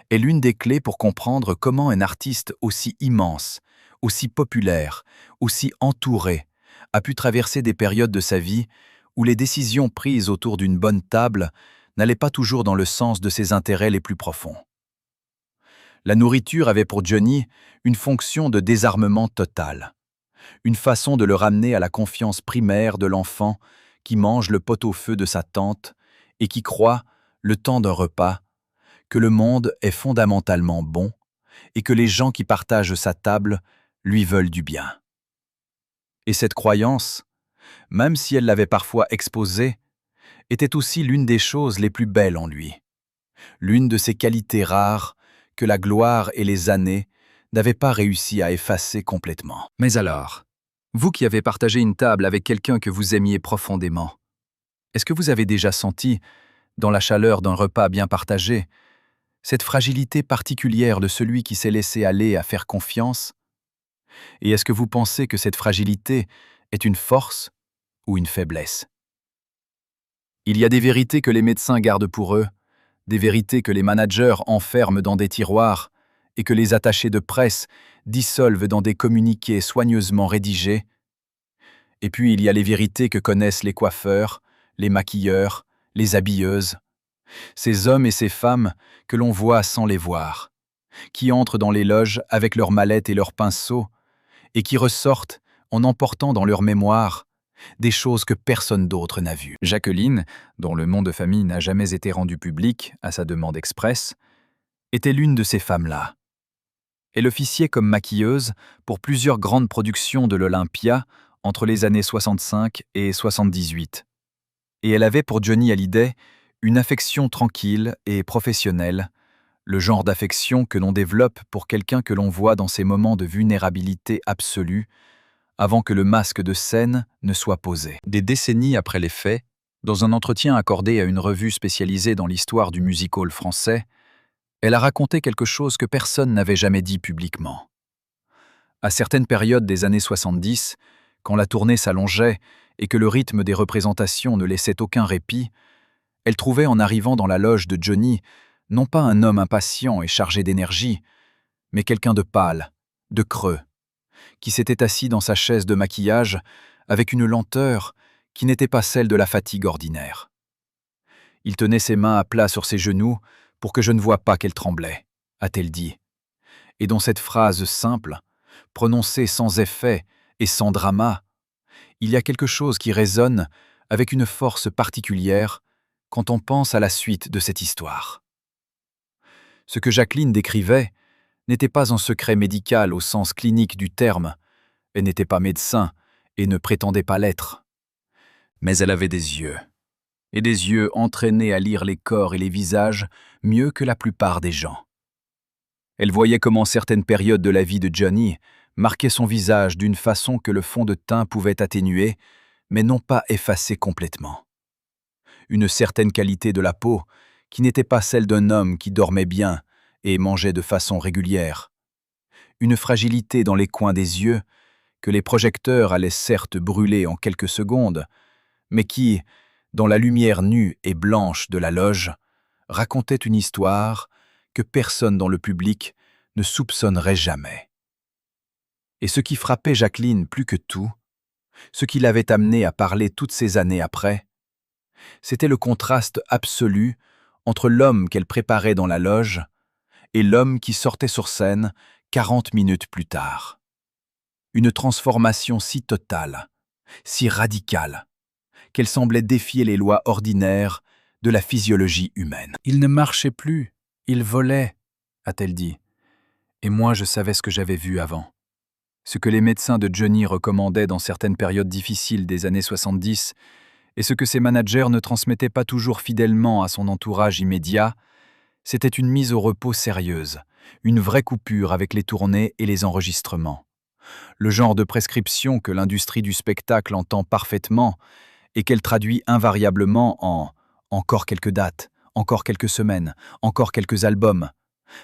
est l'une des clés pour comprendre comment un artiste aussi immense, aussi populaire, aussi entouré, a pu traverser des périodes de sa vie où les décisions prises autour d'une bonne table n'allaient pas toujours dans le sens de ses intérêts les plus profonds. La nourriture avait pour Johnny une fonction de désarmement total, une façon de le ramener à la confiance primaire de l'enfant qui mange le pot-au-feu de sa tante et qui croit, le temps d'un repas, que le monde est fondamentalement bon et que les gens qui partagent sa table lui veulent du bien. Et cette croyance, même si elle l'avait parfois exposée, était aussi l'une des choses les plus belles en lui, l'une de ces qualités rares que la gloire et les années n'avaient pas réussi à effacer complètement. Mais alors, vous qui avez partagé une table avec quelqu'un que vous aimiez profondément, est-ce que vous avez déjà senti, dans la chaleur d'un repas bien partagé, cette fragilité particulière de celui qui s'est laissé aller à faire confiance? Et est-ce que vous pensez que cette fragilité est une force ou une faiblesse? Il y a des vérités que les médecins gardent pour eux, des vérités que les managers enferment dans des tiroirs et que les attachés de presse dissolvent dans des communiqués soigneusement rédigés. Et puis il y a les vérités que connaissent les coiffeurs, les maquilleurs, les habilleuses, ces hommes et ces femmes que l'on voit sans les voir, qui entrent dans les loges avec leurs mallettes et leurs pinceaux, et qui ressortent en emportant dans leur mémoire des choses que personne d'autre n'a vues. Jacqueline, dont le nom de famille n'a jamais été rendu public à sa demande expresse, était l'une de ces femmes-là. Elle officiait comme maquilleuse pour plusieurs grandes productions de l'Olympia entre les années 65 et 78. Et elle avait pour Johnny Hallyday une affection tranquille et professionnelle, le genre d'affection que l'on développe pour quelqu'un que l'on voit dans ces moments de vulnérabilité absolue, avant que le masque de scène ne soit posé. Des décennies après les faits, dans un entretien accordé à une revue spécialisée dans l'histoire du music-hall français, elle a raconté quelque chose que personne n'avait jamais dit publiquement. À certaines périodes des années 70, quand la tournée s'allongeait et que le rythme des représentations ne laissait aucun répit, elle trouvait en arrivant dans la loge de Johnny non pas un homme impatient et chargé d'énergie, mais quelqu'un de pâle, de creux, qui s'était assis dans sa chaise de maquillage avec une lenteur qui n'était pas celle de la fatigue ordinaire. Il tenait ses mains à plat sur ses genoux pour que je ne voie pas qu'elle tremblait, a-t-elle dit, et dans cette phrase simple, prononcée sans effet et sans drama, il y a quelque chose qui résonne avec une force particulière quand on pense à la suite de cette histoire. Ce que Jacqueline décrivait n'était pas un secret médical au sens clinique du terme. Elle n'était pas médecin et ne prétendait pas l'être. Mais elle avait des yeux, et des yeux entraînés à lire les corps et les visages mieux que la plupart des gens. Elle voyait comment certaines périodes de la vie de Johnny marquaient son visage d'une façon que le fond de teint pouvait atténuer, mais non pas effacer complètement. Une certaine qualité de la peau qui n'était pas celle d'un homme qui dormait bien et mangeait de façon régulière. Une fragilité dans les coins des yeux que les projecteurs allaient certes brûler en quelques secondes, mais qui, dans la lumière nue et blanche de la loge, racontait une histoire que personne dans le public ne soupçonnerait jamais. Et ce qui frappait Jacqueline plus que tout, ce qui l'avait amenée à parler toutes ces années après, c'était le contraste absolu entre l'homme qu'elle préparait dans la loge et l'homme qui sortait sur scène 40 minutes plus tard. Une transformation si totale, si radicale, qu'elle semblait défier les lois ordinaires de la physiologie humaine. « Il ne marchait plus, il volait », a-t-elle dit. Et moi, je savais ce que j'avais vu avant. Ce que les médecins de Johnny recommandaient dans certaines périodes difficiles des années 70, et ce que ses managers ne transmettaient pas toujours fidèlement à son entourage immédiat, c'était une mise au repos sérieuse, une vraie coupure avec les tournées et les enregistrements. Le genre de prescription que l'industrie du spectacle entend parfaitement et qu'elle traduit invariablement en « encore quelques dates, encore quelques semaines, encore quelques albums »,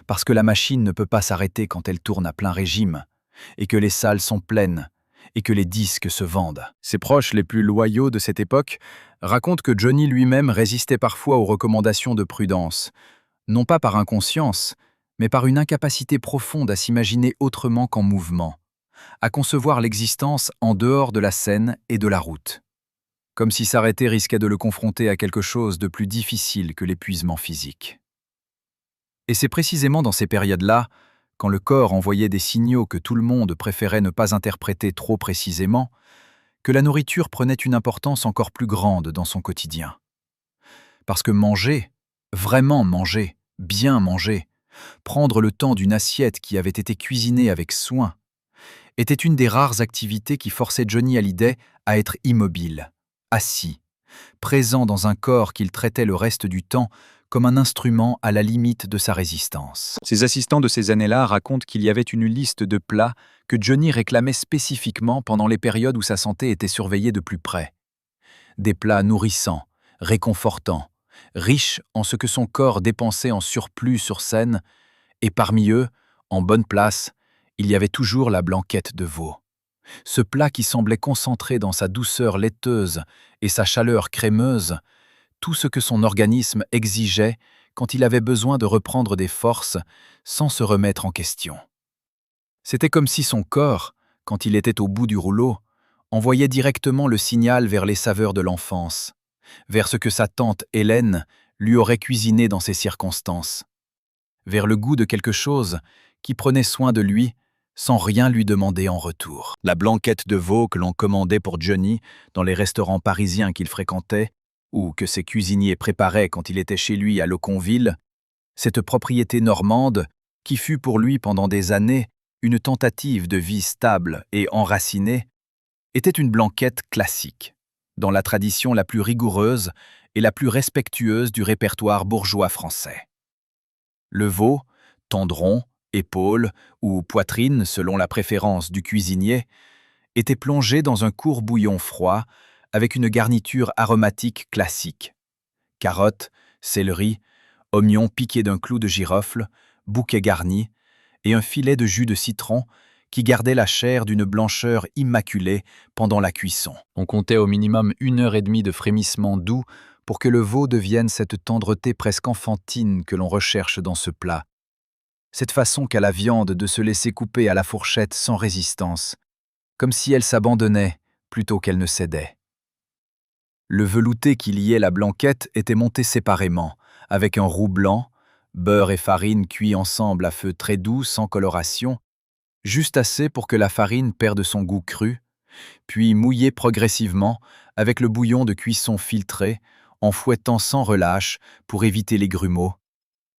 parce que la machine ne peut pas s'arrêter quand elle tourne à plein régime, et que les salles sont pleines, et que les disques se vendent. Ses proches les plus loyaux de cette époque racontent que Johnny lui-même résistait parfois aux recommandations de prudence, non pas par inconscience, mais par une incapacité profonde à s'imaginer autrement qu'en mouvement, à concevoir l'existence en dehors de la scène et de la route. Comme si s'arrêter risquait de le confronter à quelque chose de plus difficile que l'épuisement physique. Et c'est précisément dans ces périodes-là, quand le corps envoyait des signaux que tout le monde préférait ne pas interpréter trop précisément, que la nourriture prenait une importance encore plus grande dans son quotidien. Parce que manger, vraiment manger, bien manger, prendre le temps d'une assiette qui avait été cuisinée avec soin, était une des rares activités qui forçait Johnny Hallyday à être immobile, assis, présent dans un corps qu'il traitait le reste du temps comme un instrument à la limite de sa résistance. Ses assistants de ces années-là racontent qu'il y avait une liste de plats que Johnny réclamait spécifiquement pendant les périodes où sa santé était surveillée de plus près. Des plats nourrissants, réconfortants, riches en ce que son corps dépensait en surplus sur scène, et parmi eux, en bonne place, il y avait toujours la blanquette de veau. Ce plat qui semblait concentrer dans sa douceur laiteuse et sa chaleur crémeuse tout ce que son organisme exigeait quand il avait besoin de reprendre des forces sans se remettre en question. C'était comme si son corps, quand il était au bout du rouleau, envoyait directement le signal vers les saveurs de l'enfance, vers ce que sa tante Hélène lui aurait cuisiné dans ces circonstances, vers le goût de quelque chose qui prenait soin de lui sans rien lui demander en retour. La blanquette de veau que l'on commandait pour Johnny dans les restaurants parisiens qu'il fréquentait, ou que ses cuisiniers préparaient quand il était chez lui à Loconville, cette propriété normande, qui fut pour lui pendant des années une tentative de vie stable et enracinée, était une blanquette classique, dans la tradition la plus rigoureuse et la plus respectueuse du répertoire bourgeois français. Le veau, tendron, épaule ou poitrine selon la préférence du cuisinier, était plongé dans un court bouillon froid avec une garniture aromatique classique. Carottes, céleri, oignons piqués d'un clou de girofle, bouquet garni et un filet de jus de citron qui gardait la chair d'une blancheur immaculée pendant la cuisson. On comptait au minimum 1h30 de frémissement doux pour que le veau devienne cette tendreté presque enfantine que l'on recherche dans ce plat. Cette façon qu'a la viande de se laisser couper à la fourchette sans résistance, comme si elle s'abandonnait plutôt qu'elle ne cédait. Le velouté qui liait la blanquette était monté séparément, avec un roux blanc, beurre et farine cuits ensemble à feu très doux sans coloration, juste assez pour que la farine perde son goût cru, puis mouillé progressivement avec le bouillon de cuisson filtré, en fouettant sans relâche pour éviter les grumeaux,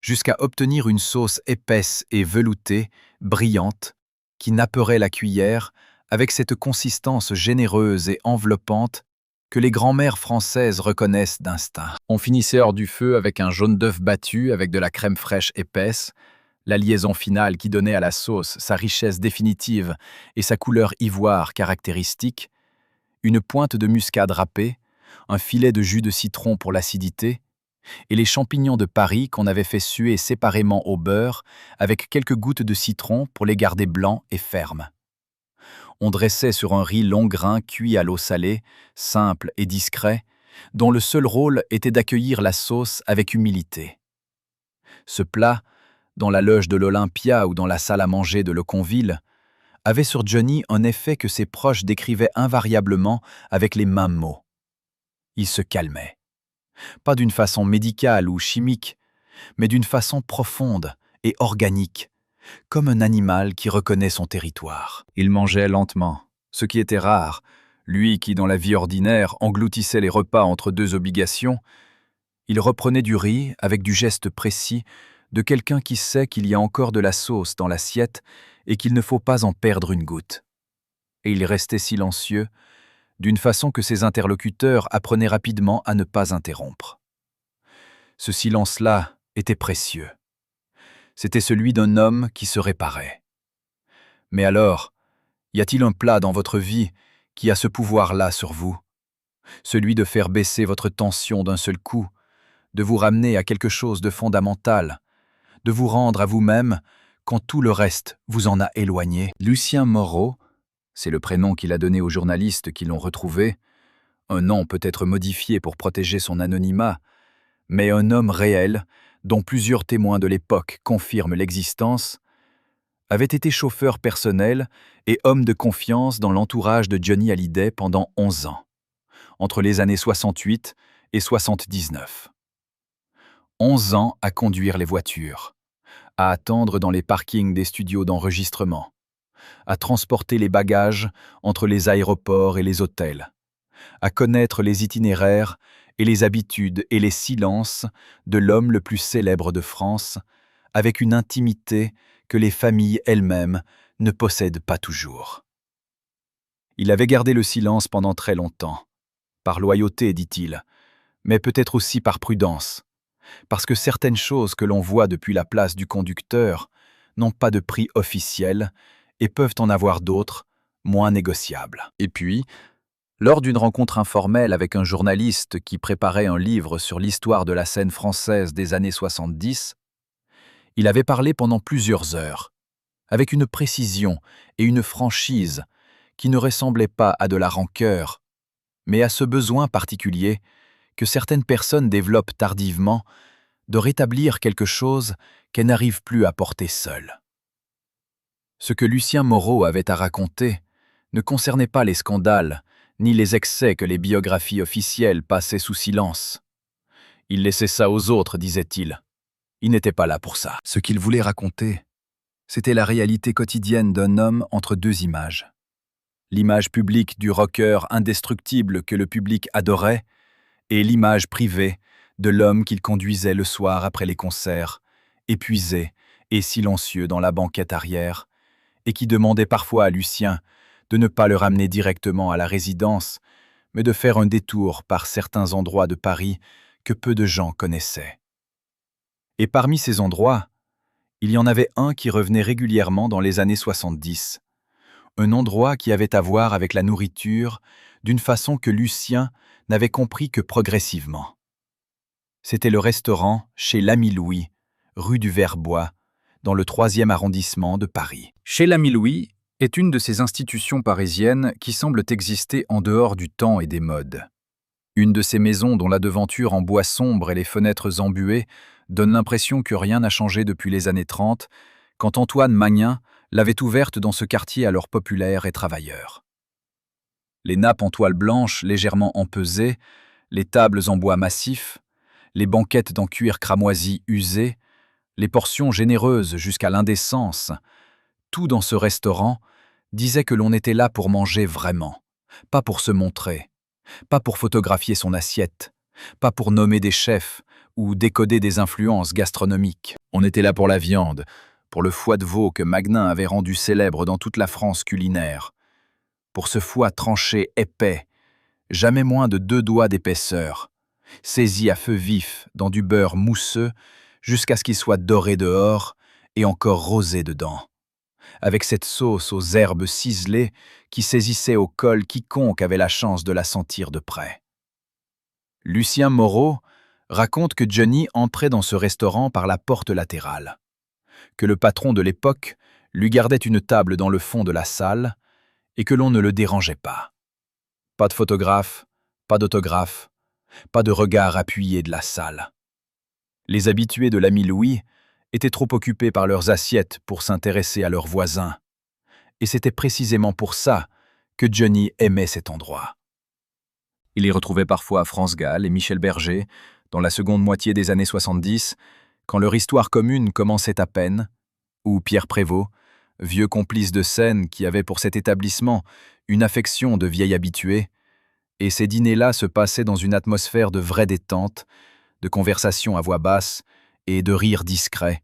jusqu'à obtenir une sauce épaisse et veloutée, brillante, qui napperait la cuillère avec cette consistance généreuse et enveloppante que les grands-mères françaises reconnaissent d'instinct. On finissait hors du feu avec un jaune d'œuf battu avec de la crème fraîche épaisse, la liaison finale qui donnait à la sauce sa richesse définitive et sa couleur ivoire caractéristique, une pointe de muscade râpée, un filet de jus de citron pour l'acidité, et les champignons de Paris qu'on avait fait suer séparément au beurre avec quelques gouttes de citron pour les garder blancs et fermes. On dressait sur un riz long grain cuit à l'eau salée, simple et discret, dont le seul rôle était d'accueillir la sauce avec humilité. Ce plat, dans la loge de l'Olympia ou dans la salle à manger de Loconville, avait sur Johnny un effet que ses proches décrivaient invariablement avec les mêmes mots. Il se calmait. Pas d'une façon médicale ou chimique, mais d'une façon profonde et organique, comme un animal qui reconnaît son territoire. Il mangeait lentement, ce qui était rare. Lui qui, dans la vie ordinaire, engloutissait les repas entre deux obligations, il reprenait du riz avec du geste précis de quelqu'un qui sait qu'il y a encore de la sauce dans l'assiette et qu'il ne faut pas en perdre une goutte. Et il restait silencieux, d'une façon que ses interlocuteurs apprenaient rapidement à ne pas interrompre. Ce silence-là était précieux. C'était celui d'un homme qui se réparait. Mais alors, y a-t-il un plat dans votre vie qui a ce pouvoir-là sur vous? Celui de faire baisser votre tension d'un seul coup, de vous ramener à quelque chose de fondamental, de vous rendre à vous-même quand tout le reste vous en a éloigné. Lucien Moreau, c'est le prénom qu'il a donné aux journalistes qui l'ont retrouvé, un nom peut-être modifié pour protéger son anonymat, mais un homme réel, dont plusieurs témoins de l'époque confirment l'existence, avait été chauffeur personnel et homme de confiance dans l'entourage de Johnny Hallyday pendant 11 ans, entre les années 68 et 79. 11 ans à conduire les voitures, à attendre dans les parkings des studios d'enregistrement, à transporter les bagages entre les aéroports et les hôtels, à connaître les itinéraires et les habitudes et les silences de l'homme le plus célèbre de France, avec une intimité que les familles elles-mêmes ne possèdent pas toujours. Il avait gardé le silence pendant très longtemps, par loyauté, dit-il, mais peut-être aussi par prudence, parce que certaines choses que l'on voit depuis la place du conducteur n'ont pas de prix officiel et peuvent en avoir d'autres, moins négociables. Et puis, lors d'une rencontre informelle avec un journaliste qui préparait un livre sur l'histoire de la scène française des années 70, il avait parlé pendant plusieurs heures, avec une précision et une franchise qui ne ressemblaient pas à de la rancœur, mais à ce besoin particulier que certaines personnes développent tardivement de rétablir quelque chose qu'elles n'arrivent plus à porter seules. Ce que Lucien Moreau avait à raconter ne concernait pas les scandales ni les excès que les biographies officielles passaient sous silence. Il laissait ça aux autres, disait-il. Il n'était pas là pour ça. Ce qu'il voulait raconter, c'était la réalité quotidienne d'un homme entre deux images. L'image publique du rocker indestructible que le public adorait et l'image privée de l'homme qu'il conduisait le soir après les concerts, épuisé et silencieux dans la banquette arrière, et qui demandait parfois à Lucien de ne pas le ramener directement à la résidence, mais de faire un détour par certains endroits de Paris que peu de gens connaissaient. Et parmi ces endroits, il y en avait un qui revenait régulièrement dans les années 70, un endroit qui avait à voir avec la nourriture d'une façon que Lucien n'avait compris que progressivement. C'était le restaurant chez l'Ami Louis, rue du Verbois, dans le 3e arrondissement de Paris. Chez l'Ami Louis est une de ces institutions parisiennes qui semblent exister en dehors du temps et des modes. Une de ces maisons dont la devanture en bois sombre et les fenêtres embuées donnent l'impression que rien n'a changé depuis les années 30, quand Antoine Magnin l'avait ouverte dans ce quartier alors populaire et travailleur. Les nappes en toile blanche légèrement empesées, les tables en bois massif, les banquettes en cuir cramoisi usé, les portions généreuses jusqu'à l'indécence, tout dans ce restaurant disait que l'on était là pour manger vraiment, pas pour se montrer, pas pour photographier son assiette, pas pour nommer des chefs ou décoder des influences gastronomiques. On était là pour la viande, pour le foie de veau que Magnin avait rendu célèbre dans toute la France culinaire, pour ce foie tranché épais, jamais moins de 2 doigts d'épaisseur, saisi à feu vif dans du beurre mousseux jusqu'à ce qu'il soit doré dehors et encore rosé dedans, avec cette sauce aux herbes ciselées qui saisissait au col quiconque avait la chance de la sentir de près. Lucien Moreau raconte que Johnny entrait dans ce restaurant par la porte latérale, que le patron de l'époque lui gardait une table dans le fond de la salle et que l'on ne le dérangeait pas. Pas de photographe, pas d'autographe, pas de regard appuyé de la salle. Les habitués de l'Ami Louis étaient trop occupés par leurs assiettes pour s'intéresser à leurs voisins. Et c'était précisément pour ça que Johnny aimait cet endroit. Il y retrouvait parfois France Gall et Michel Berger, dans la seconde moitié des années 70, quand leur histoire commune commençait à peine, ou Pierre Prévost, vieux complice de scène qui avait pour cet établissement une affection de vieil habitué, et ces dîners-là se passaient dans une atmosphère de vraie détente, de conversation à voix basse et de rires discrets.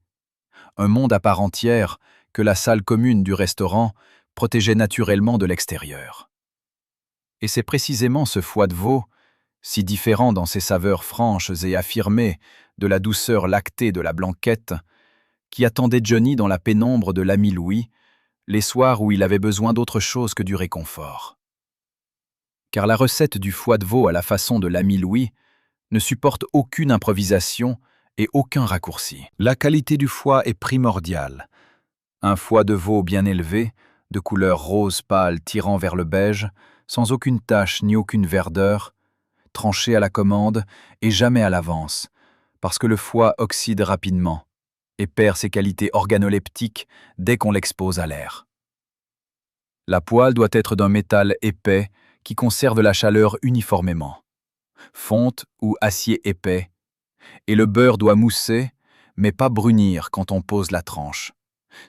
Un monde à part entière que la salle commune du restaurant protégeait naturellement de l'extérieur. Et c'est précisément ce foie de veau, si différent dans ses saveurs franches et affirmées de la douceur lactée de la blanquette, qui attendait Johnny dans la pénombre de l'ami Louis, les soirs où il avait besoin d'autre chose que du réconfort. Car la recette du foie de veau à la façon de l'ami Louis ne supporte aucune improvisation et aucun raccourci. La qualité du foie est primordiale. Un foie de veau bien élevé, de couleur rose pâle tirant vers le beige, sans aucune tache ni aucune verdeur, tranché à la commande et jamais à l'avance, parce que le foie oxyde rapidement et perd ses qualités organoleptiques dès qu'on l'expose à l'air. La poêle doit être d'un métal épais qui conserve la chaleur uniformément, fonte ou acier épais, et le beurre doit mousser, mais pas brunir quand on pose la tranche,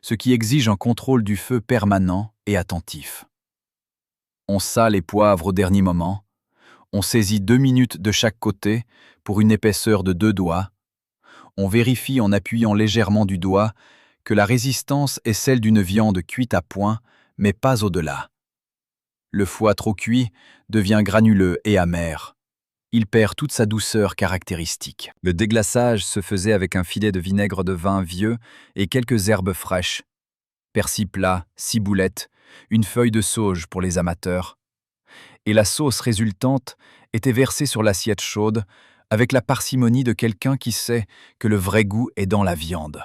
ce qui exige un contrôle du feu permanent et attentif. On sale et poivre au dernier moment, on saisit 2 minutes de chaque côté pour une épaisseur de 2 doigts, on vérifie en appuyant légèrement du doigt que la résistance est celle d'une viande cuite à point, mais pas au-delà. Le foie trop cuit devient granuleux et amer. Il perd toute sa douceur caractéristique. Le déglaçage se faisait avec un filet de vinaigre de vin vieux et quelques herbes fraîches. Persil plat, ciboulette, une feuille de sauge pour les amateurs. Et la sauce résultante était versée sur l'assiette chaude avec la parcimonie de quelqu'un qui sait que le vrai goût est dans la viande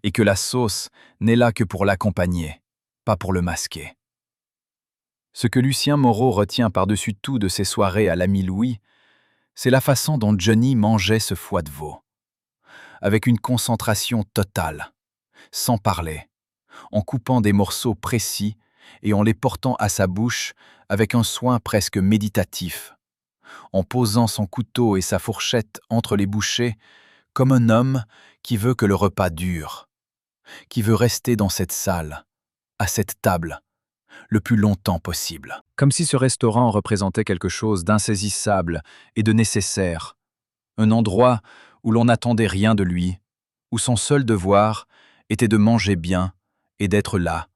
et que la sauce n'est là que pour l'accompagner, pas pour le masquer. Ce que Lucien Moreau retient par-dessus tout de ses soirées à l'ami Louis, c'est la façon dont Johnny mangeait ce foie de veau. Avec une concentration totale, sans parler, en coupant des morceaux précis et en les portant à sa bouche avec un soin presque méditatif, en posant son couteau et sa fourchette entre les bouchées comme un homme qui veut que le repas dure, qui veut rester dans cette salle, à cette table, le plus longtemps possible. Comme si ce restaurant représentait quelque chose d'insaisissable et de nécessaire, un endroit où l'on n'attendait rien de lui, où son seul devoir était de manger bien et d'être là,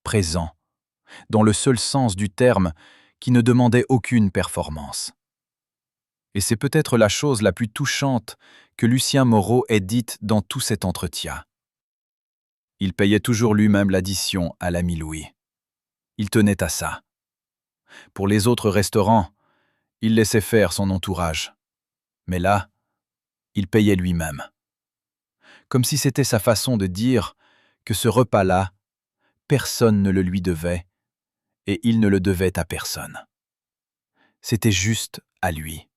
présent, dans le seul sens du terme qui ne demandait aucune performance. Et c'est peut-être la chose la plus touchante que Lucien Moreau ait dite dans tout cet entretien. Il payait toujours lui-même l'addition à l'ami Louis. Il tenait à ça. Pour les autres restaurants, il laissait faire son entourage. Mais là, il payait lui-même. Comme si c'était sa façon de dire que ce repas-là, personne ne le lui devait, et il ne le devait à personne. C'était juste à lui.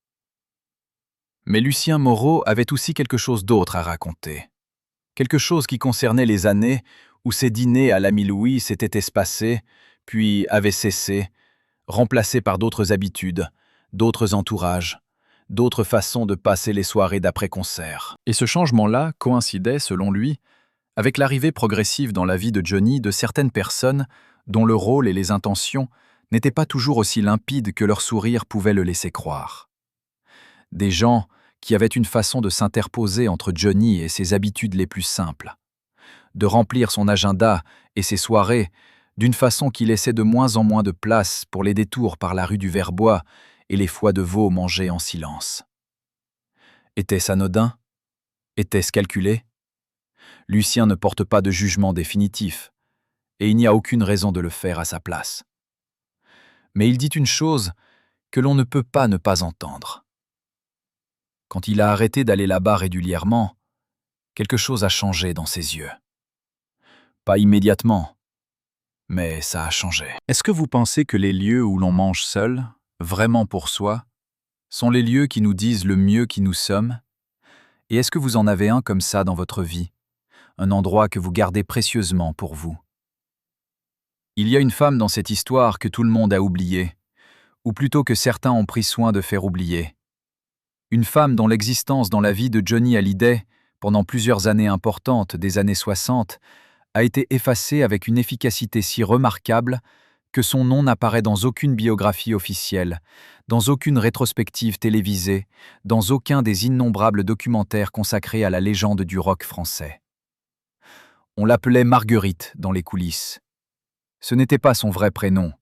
Mais Lucien Moreau avait aussi quelque chose d'autre à raconter. Quelque chose qui concernait les années où ses dîners à l'ami Louis s'étaient espacés, puis avaient cessé, remplacés par d'autres habitudes, d'autres entourages, d'autres façons de passer les soirées d'après-concert. Et ce changement-là coïncidait, selon lui, avec l'arrivée progressive dans la vie de Johnny de certaines personnes dont le rôle et les intentions n'étaient pas toujours aussi limpides que leur sourire pouvait le laisser croire. Des gens qui avaient une façon de s'interposer entre Johnny et ses habitudes les plus simples, de remplir son agenda et ses soirées d'une façon qui laissait de moins en moins de place pour les détours par la rue du Verbois et les foies de veau mangés en silence. Était-ce anodin? Était-ce calculé? Lucien ne porte pas de jugement définitif, et il n'y a aucune raison de le faire à sa place. Mais il dit une chose que l'on ne peut pas ne pas entendre. Quand il a arrêté d'aller là-bas régulièrement, quelque chose a changé dans ses yeux. Pas immédiatement, mais ça a changé. Est-ce que vous pensez que les lieux où l'on mange seul, vraiment pour soi, sont les lieux qui nous disent le mieux qui nous sommes? Et est-ce que vous en avez un comme ça dans votre vie, un endroit que vous gardez précieusement pour vous? Il y a une femme dans cette histoire que tout le monde a oubliée, ou plutôt que certains ont pris soin de faire oublier. Une femme dont l'existence dans la vie de Johnny Hallyday pendant plusieurs années importantes des années 60, a été effacé avec une efficacité si remarquable que son nom n'apparaît dans aucune biographie officielle, dans aucune rétrospective télévisée, dans aucun des innombrables documentaires consacrés à la légende du rock français. On l'appelait Marguerite dans les coulisses. Ce n'était pas son vrai prénom,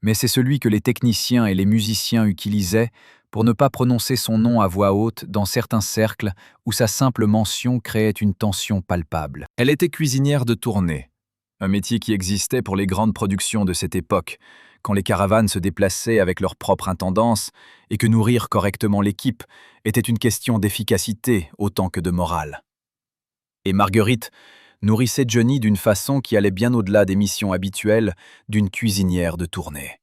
mais c'est celui que les techniciens et les musiciens utilisaient pour ne pas prononcer son nom à voix haute dans certains cercles où sa simple mention créait une tension palpable. Elle était cuisinière de tournée, un métier qui existait pour les grandes productions de cette époque, quand les caravanes se déplaçaient avec leur propre intendance et que nourrir correctement l'équipe était une question d'efficacité autant que de morale. Et Marguerite nourrissait Johnny d'une façon qui allait bien au-delà des missions habituelles d'une cuisinière de tournée.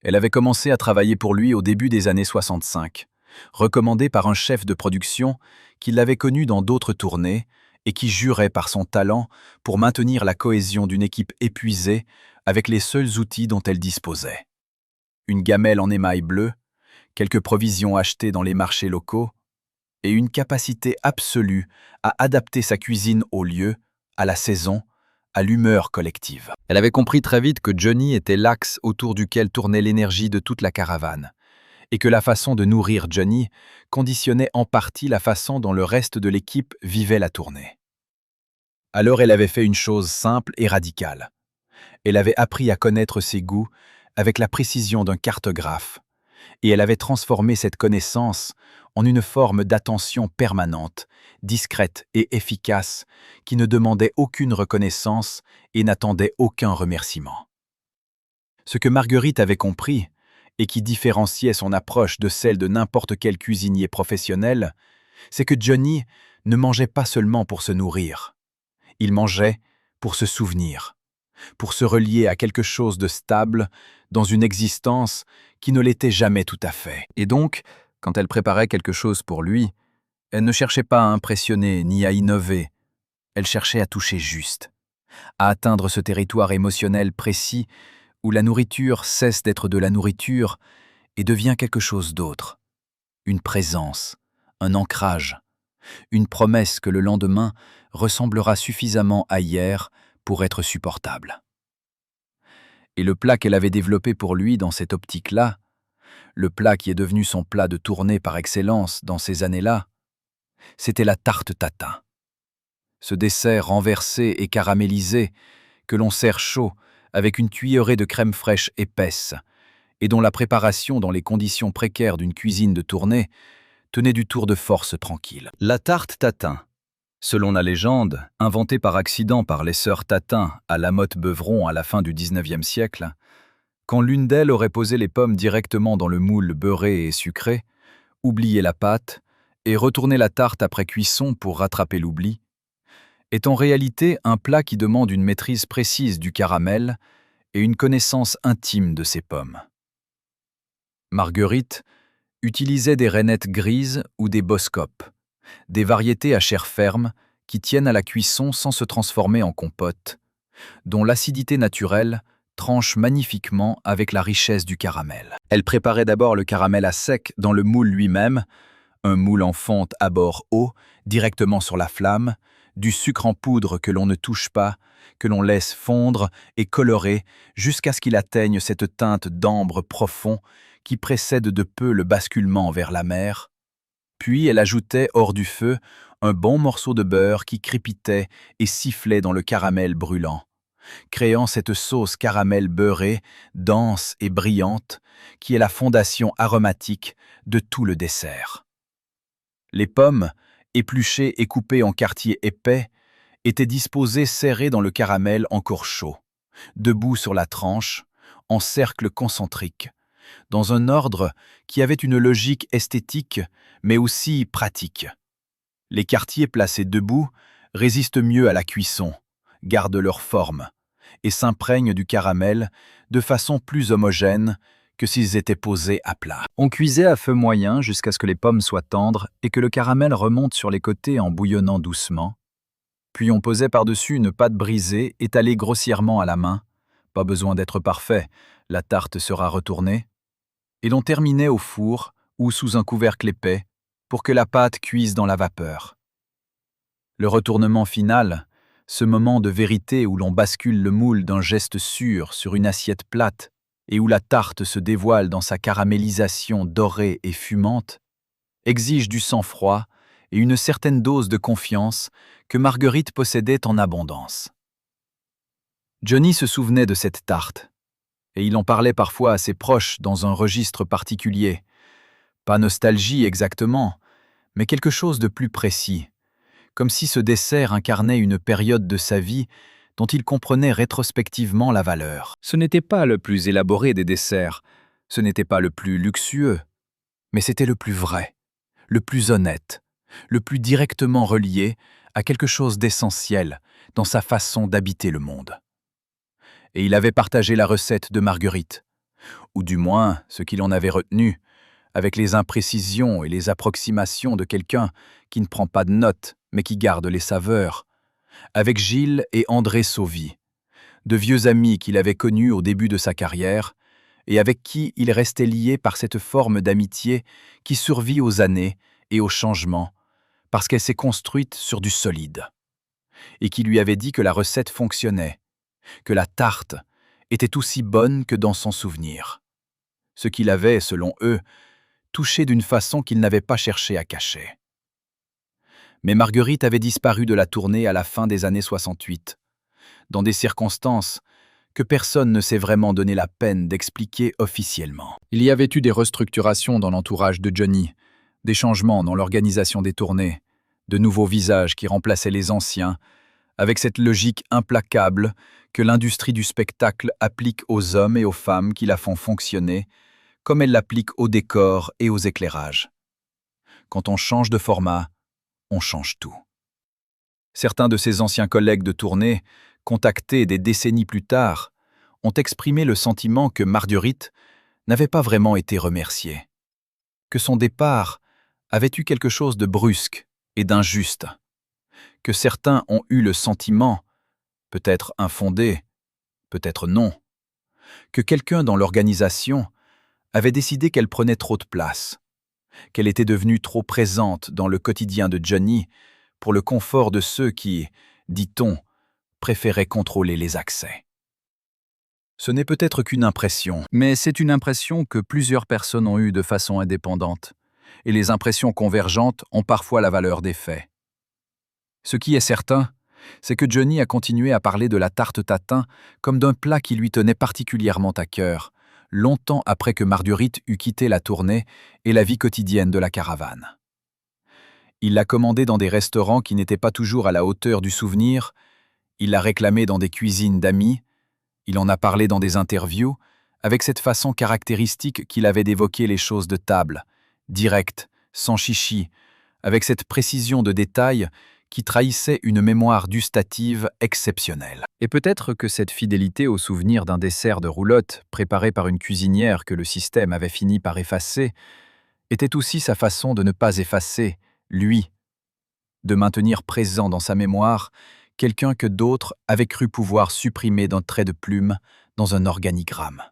Elle avait commencé à travailler pour lui au début des années 65, recommandée par un chef de production qui l'avait connu dans d'autres tournées et qui jurait par son talent pour maintenir la cohésion d'une équipe épuisée avec les seuls outils dont elle disposait. Une gamelle en émail bleu, quelques provisions achetées dans les marchés locaux, et une capacité absolue à adapter sa cuisine au lieu, à la saison, à l'humeur collective. Elle avait compris très vite que Johnny était l'axe autour duquel tournait l'énergie de toute la caravane, et que la façon de nourrir Johnny conditionnait en partie la façon dont le reste de l'équipe vivait la tournée. Alors elle avait fait une chose simple et radicale. Elle avait appris à connaître ses goûts avec la précision d'un cartographe, et elle avait transformé cette connaissance en une forme d'attention permanente, discrète et efficace, qui ne demandait aucune reconnaissance et n'attendait aucun remerciement. Ce que Marguerite avait compris, et qui différenciait son approche de celle de n'importe quel cuisinier professionnel, c'est que Johnny ne mangeait pas seulement pour se nourrir. Il mangeait pour se souvenir, pour se relier à quelque chose de stable dans une existence qui ne l'était jamais tout à fait. Et donc, quand elle préparait quelque chose pour lui, elle ne cherchait pas à impressionner ni à innover, elle cherchait à toucher juste, à atteindre ce territoire émotionnel précis où la nourriture cesse d'être de la nourriture et devient quelque chose d'autre, une présence, un ancrage, une promesse que le lendemain ressemblera suffisamment à hier pour être supportable. Et le plat qu'elle avait développé pour lui dans cette optique-là, le plat qui est devenu son plat de tournée par excellence dans ces années-là, c'était la tarte tatin. Ce dessert renversé et caramélisé que l'on sert chaud avec une cuillerée de crème fraîche épaisse et dont la préparation dans les conditions précaires d'une cuisine de tournée tenait du tour de force tranquille. La tarte tatin, selon la légende, inventée par accident par les sœurs Tatin à La Motte-Beuvron à la fin du XIXe siècle, quand l'une d'elles aurait posé les pommes directement dans le moule beurré et sucré, oublié la pâte et retourné la tarte après cuisson pour rattraper l'oubli, est en réalité un plat qui demande une maîtrise précise du caramel et une connaissance intime de ses pommes. Marguerite utilisait des rainettes grises ou des boskop, des variétés à chair ferme qui tiennent à la cuisson sans se transformer en compote, dont l'acidité naturelle tranche magnifiquement avec la richesse du caramel. Elle préparait d'abord le caramel à sec dans le moule lui-même, un moule en fonte à bord haut, directement sur la flamme, du sucre en poudre que l'on ne touche pas, que l'on laisse fondre et colorer jusqu'à ce qu'il atteigne cette teinte d'ambre profond qui précède de peu le basculement vers la mer. Puis elle ajoutait hors du feu un bon morceau de beurre qui crépitait et sifflait dans le caramel brûlant, créant cette sauce caramel beurrée, dense et brillante, qui est la fondation aromatique de tout le dessert. Les pommes, épluchées et coupées en quartiers épais, étaient disposées serrées dans le caramel encore chaud, debout sur la tranche, en cercle concentrique, dans un ordre qui avait une logique esthétique, mais aussi pratique. Les quartiers placés debout résistent mieux à la cuisson, gardent leur forme, et s'imprègnent du caramel de façon plus homogène que s'ils étaient posés à plat. On cuisait à feu moyen jusqu'à ce que les pommes soient tendres et que le caramel remonte sur les côtés en bouillonnant doucement. Puis on posait par-dessus une pâte brisée étalée grossièrement à la main. Pas besoin d'être parfait, la tarte sera retournée. Et l'on terminait au four ou sous un couvercle épais pour que la pâte cuise dans la vapeur. Le retournement final, ce moment de vérité où l'on bascule le moule d'un geste sûr sur une assiette plate et où la tarte se dévoile dans sa caramélisation dorée et fumante, exige du sang-froid et une certaine dose de confiance que Marguerite possédait en abondance. Johnny se souvenait de cette tarte, et il en parlait parfois à ses proches dans un registre particulier. Pas nostalgie exactement, mais quelque chose de plus précis, comme si ce dessert incarnait une période de sa vie dont il comprenait rétrospectivement la valeur. Ce n'était pas le plus élaboré des desserts, ce n'était pas le plus luxueux, mais c'était le plus vrai, le plus honnête, le plus directement relié à quelque chose d'essentiel dans sa façon d'habiter le monde. Et il avait partagé la recette de Marguerite, ou du moins ce qu'il en avait retenu, avec les imprécisions et les approximations de quelqu'un qui ne prend pas de notes, mais qui garde les saveurs, avec Gilles et André Sauvy, de vieux amis qu'il avait connus au début de sa carrière, et avec qui il restait lié par cette forme d'amitié qui survit aux années et aux changements, parce qu'elle s'est construite sur du solide, et qui lui avait dit que la recette fonctionnait, que la tarte était aussi bonne que dans son souvenir. Ce qu'il avait, selon eux, touché d'une façon qu'il n'avait pas cherché à cacher. Mais Marguerite avait disparu de la tournée à la fin des années 68, dans des circonstances que personne ne s'est vraiment donné la peine d'expliquer officiellement. Il y avait eu des restructurations dans l'entourage de Johnny, des changements dans l'organisation des tournées, de nouveaux visages qui remplaçaient les anciens, avec cette logique implacable que l'industrie du spectacle applique aux hommes et aux femmes qui la font fonctionner, comme elle l'applique aux décors et aux éclairages. Quand on change de format, on change tout. Certains de ses anciens collègues de tournée, contactés des décennies plus tard, ont exprimé le sentiment que Marguerite n'avait pas vraiment été remerciée, que son départ avait eu quelque chose de brusque et d'injuste, que certains ont eu le sentiment, peut-être infondé, peut-être non, que quelqu'un dans l'organisation avait décidé qu'elle prenait trop de place, qu'elle était devenue trop présente dans le quotidien de Johnny pour le confort de ceux qui, dit-on, préféraient contrôler les accès. Ce n'est peut-être qu'une impression, mais c'est une impression que plusieurs personnes ont eue de façon indépendante, et les impressions convergentes ont parfois la valeur des faits. Ce qui est certain, c'est que Johnny a continué à parler de la tarte tatin comme d'un plat qui lui tenait particulièrement à cœur, longtemps après que Marguerite eut quitté la tournée et la vie quotidienne de la caravane. Il l'a commandée dans des restaurants qui n'étaient pas toujours à la hauteur du souvenir, il l'a réclamée dans des cuisines d'amis, il en a parlé dans des interviews, avec cette façon caractéristique qu'il avait d'évoquer les choses de table, direct, sans chichi, avec cette précision de détail qui trahissait une mémoire gustative exceptionnelle. Et peut-être que cette fidélité au souvenir d'un dessert de roulotte préparé par une cuisinière que le système avait fini par effacer était aussi sa façon de ne pas effacer, lui, de maintenir présent dans sa mémoire quelqu'un que d'autres avaient cru pouvoir supprimer d'un trait de plume dans un organigramme.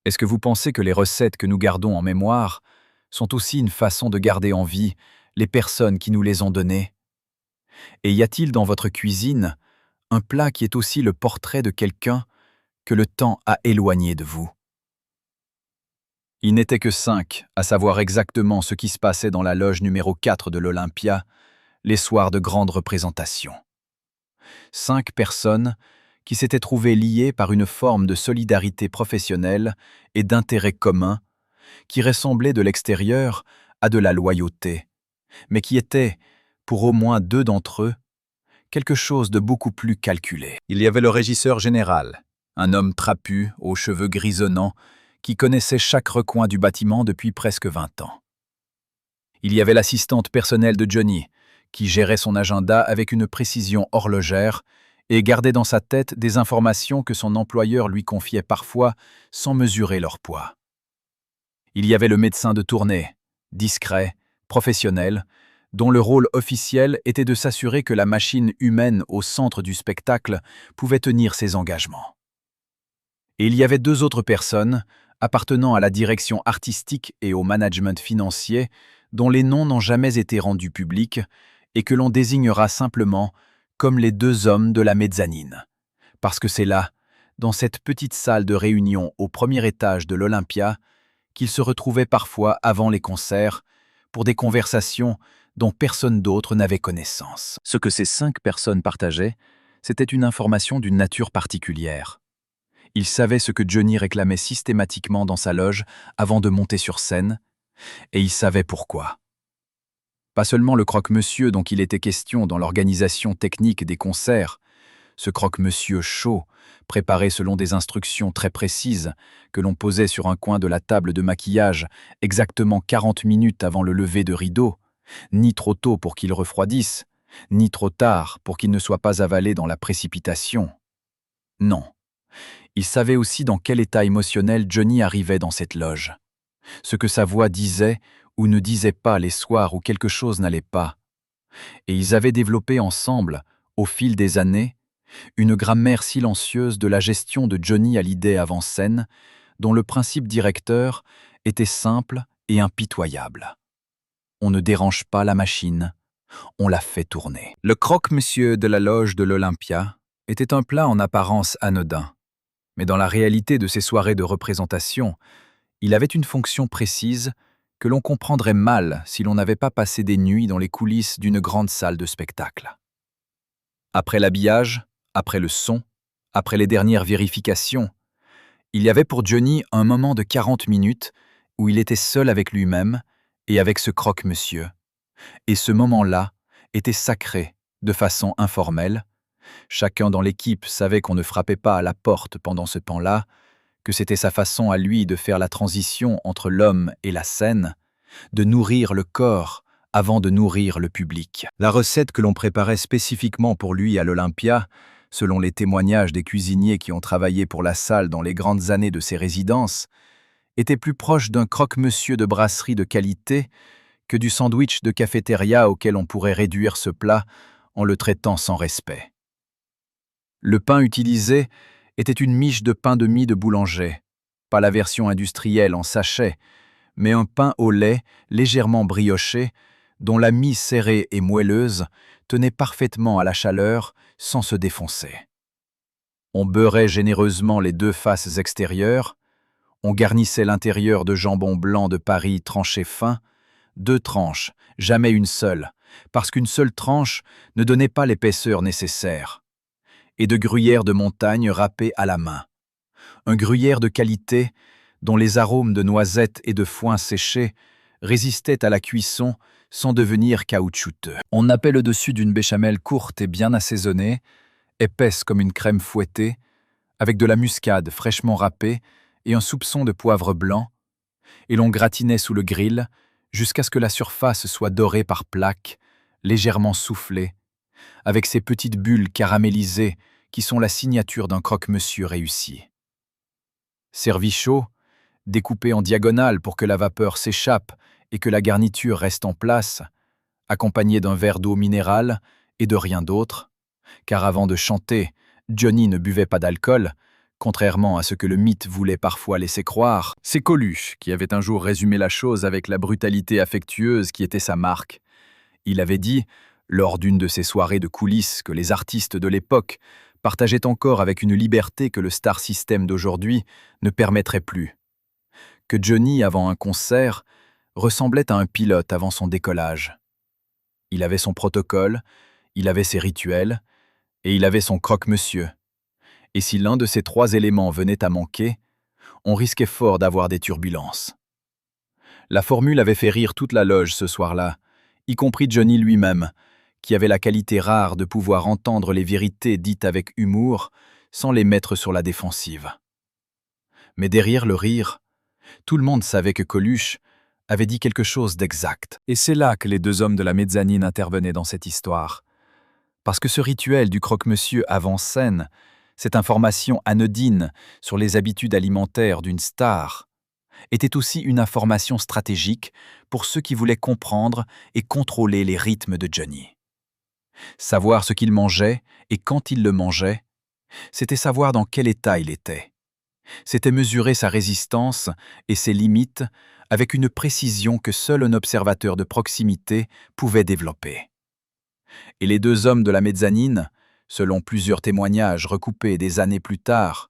Est-ce que vous pensez que les recettes que nous gardons en mémoire sont aussi une façon de garder en vie les personnes qui nous les ont données? Et y a-t-il dans votre cuisine un plat qui est aussi le portrait de quelqu'un que le temps a éloigné de vous? Ils n'étaient que 5 à savoir exactement ce qui se passait dans la loge numéro 4 de l'Olympia, les soirs de grandes représentations. 5 personnes qui s'étaient trouvées liées par une forme de solidarité professionnelle et d'intérêt commun qui ressemblait de l'extérieur à de la loyauté, mais qui était, pour au moins 2 d'entre eux, quelque chose de beaucoup plus calculé. Il y avait le régisseur général, un homme trapu, aux cheveux grisonnants, qui connaissait chaque recoin du bâtiment depuis presque 20 ans. Il y avait l'assistante personnelle de Johnny, qui gérait son agenda avec une précision horlogère et gardait dans sa tête des informations que son employeur lui confiait parfois sans mesurer leur poids. Il y avait le médecin de tournée, discret, professionnel, dont le rôle officiel était de s'assurer que la machine humaine au centre du spectacle pouvait tenir ses engagements. Et il y avait 2 autres personnes, appartenant à la direction artistique et au management financier, dont les noms n'ont jamais été rendus publics et que l'on désignera simplement comme les 2 hommes de la mezzanine. Parce que c'est là, dans cette petite salle de réunion au premier étage de l'Olympia, qu'ils se retrouvaient parfois avant les concerts pour des conversations dont personne d'autre n'avait connaissance. Ce que ces 5 personnes partageaient, c'était une information d'une nature particulière. Ils savaient ce que Johnny réclamait systématiquement dans sa loge avant de monter sur scène, et ils savaient pourquoi. Pas seulement le croque-monsieur dont il était question dans l'organisation technique des concerts, ce croque-monsieur chaud, préparé selon des instructions très précises, que l'on posait sur un coin de la table de maquillage exactement 40 minutes avant le lever de rideau, ni trop tôt pour qu'il refroidisse, ni trop tard pour qu'il ne soit pas avalé dans la précipitation. Non. Il savait aussi dans quel état émotionnel Johnny arrivait dans cette loge. Ce que sa voix disait ou ne disait pas les soirs où quelque chose n'allait pas. Et ils avaient développé ensemble, au fil des années, une grammaire silencieuse de la gestion de Johnny Hallyday avant scène, dont le principe directeur était simple et impitoyable. On ne dérange pas la machine, on la fait tourner. Le croque-monsieur de la loge de l'Olympia était un plat en apparence anodin. Mais dans la réalité de ces soirées de représentation, il avait une fonction précise que l'on comprendrait mal si l'on n'avait pas passé des nuits dans les coulisses d'une grande salle de spectacle. Après l'habillage, après le son, après les dernières vérifications, il y avait pour Johnny un moment de 40 minutes où il était seul avec lui-même et avec ce croque-monsieur. Et ce moment-là était sacré, de façon informelle. Chacun dans l'équipe savait qu'on ne frappait pas à la porte pendant ce temps-là, que c'était sa façon à lui de faire la transition entre l'homme et la scène, de nourrir le corps avant de nourrir le public. La recette que l'on préparait spécifiquement pour lui à l'Olympia, selon les témoignages des cuisiniers qui ont travaillé pour la salle dans les grandes années de ses résidences, était plus proche d'un croque-monsieur de brasserie de qualité que du sandwich de cafétéria auquel on pourrait réduire ce plat en le traitant sans respect. Le pain utilisé était une miche de pain de mie de boulanger, pas la version industrielle en sachet, mais un pain au lait légèrement brioché, dont la mie serrée et moelleuse tenait parfaitement à la chaleur sans se défoncer. On beurrait généreusement les 2 faces extérieures, on garnissait l'intérieur de jambon blanc de Paris tranché fin, 2 tranches, jamais une seule, parce qu'une seule tranche ne donnait pas l'épaisseur nécessaire, et de gruyère de montagne râpée à la main. Un gruyère de qualité dont les arômes de noisettes et de foin séché résistaient à la cuisson sans devenir caoutchouteux. On nappait le dessus d'une béchamel courte et bien assaisonnée, épaisse comme une crème fouettée, avec de la muscade fraîchement râpée et un soupçon de poivre blanc, et l'on gratinait sous le grill jusqu'à ce que la surface soit dorée par plaques, légèrement soufflée, avec ces petites bulles caramélisées qui sont la signature d'un croque-monsieur réussi. Servi chaud, découpé en diagonale pour que la vapeur s'échappe et que la garniture reste en place, accompagné d'un verre d'eau minérale et de rien d'autre, car avant de chanter, Johnny ne buvait pas d'alcool, contrairement à ce que le mythe voulait parfois laisser croire. C'est Coluche qui avait un jour résumé la chose avec la brutalité affectueuse qui était sa marque. Il avait dit, lors d'une de ces soirées de coulisses que les artistes de l'époque partageaient encore avec une liberté que le star system d'aujourd'hui ne permettrait plus, que Johnny, avant un concert, ressemblait à un pilote avant son décollage. Il avait son protocole, il avait ses rituels, et il avait son croque-monsieur. Et si l'un de ces 3 éléments venait à manquer, on risquait fort d'avoir des turbulences. La formule avait fait rire toute la loge ce soir-là, y compris Johnny lui-même, qui avait la qualité rare de pouvoir entendre les vérités dites avec humour sans les mettre sur la défensive. Mais derrière le rire, tout le monde savait que Coluche avait dit quelque chose d'exact. Et c'est là que les 2 hommes de la mezzanine intervenaient dans cette histoire. Parce que ce rituel du croque-monsieur avant scène, cette information anodine sur les habitudes alimentaires d'une star, était aussi une information stratégique pour ceux qui voulaient comprendre et contrôler les rythmes de Johnny. Savoir ce qu'il mangeait et quand il le mangeait, c'était savoir dans quel état il était. C'était mesurer sa résistance et ses limites avec une précision que seul un observateur de proximité pouvait développer. Et les deux hommes de la mezzanine, selon plusieurs témoignages recoupés des années plus tard,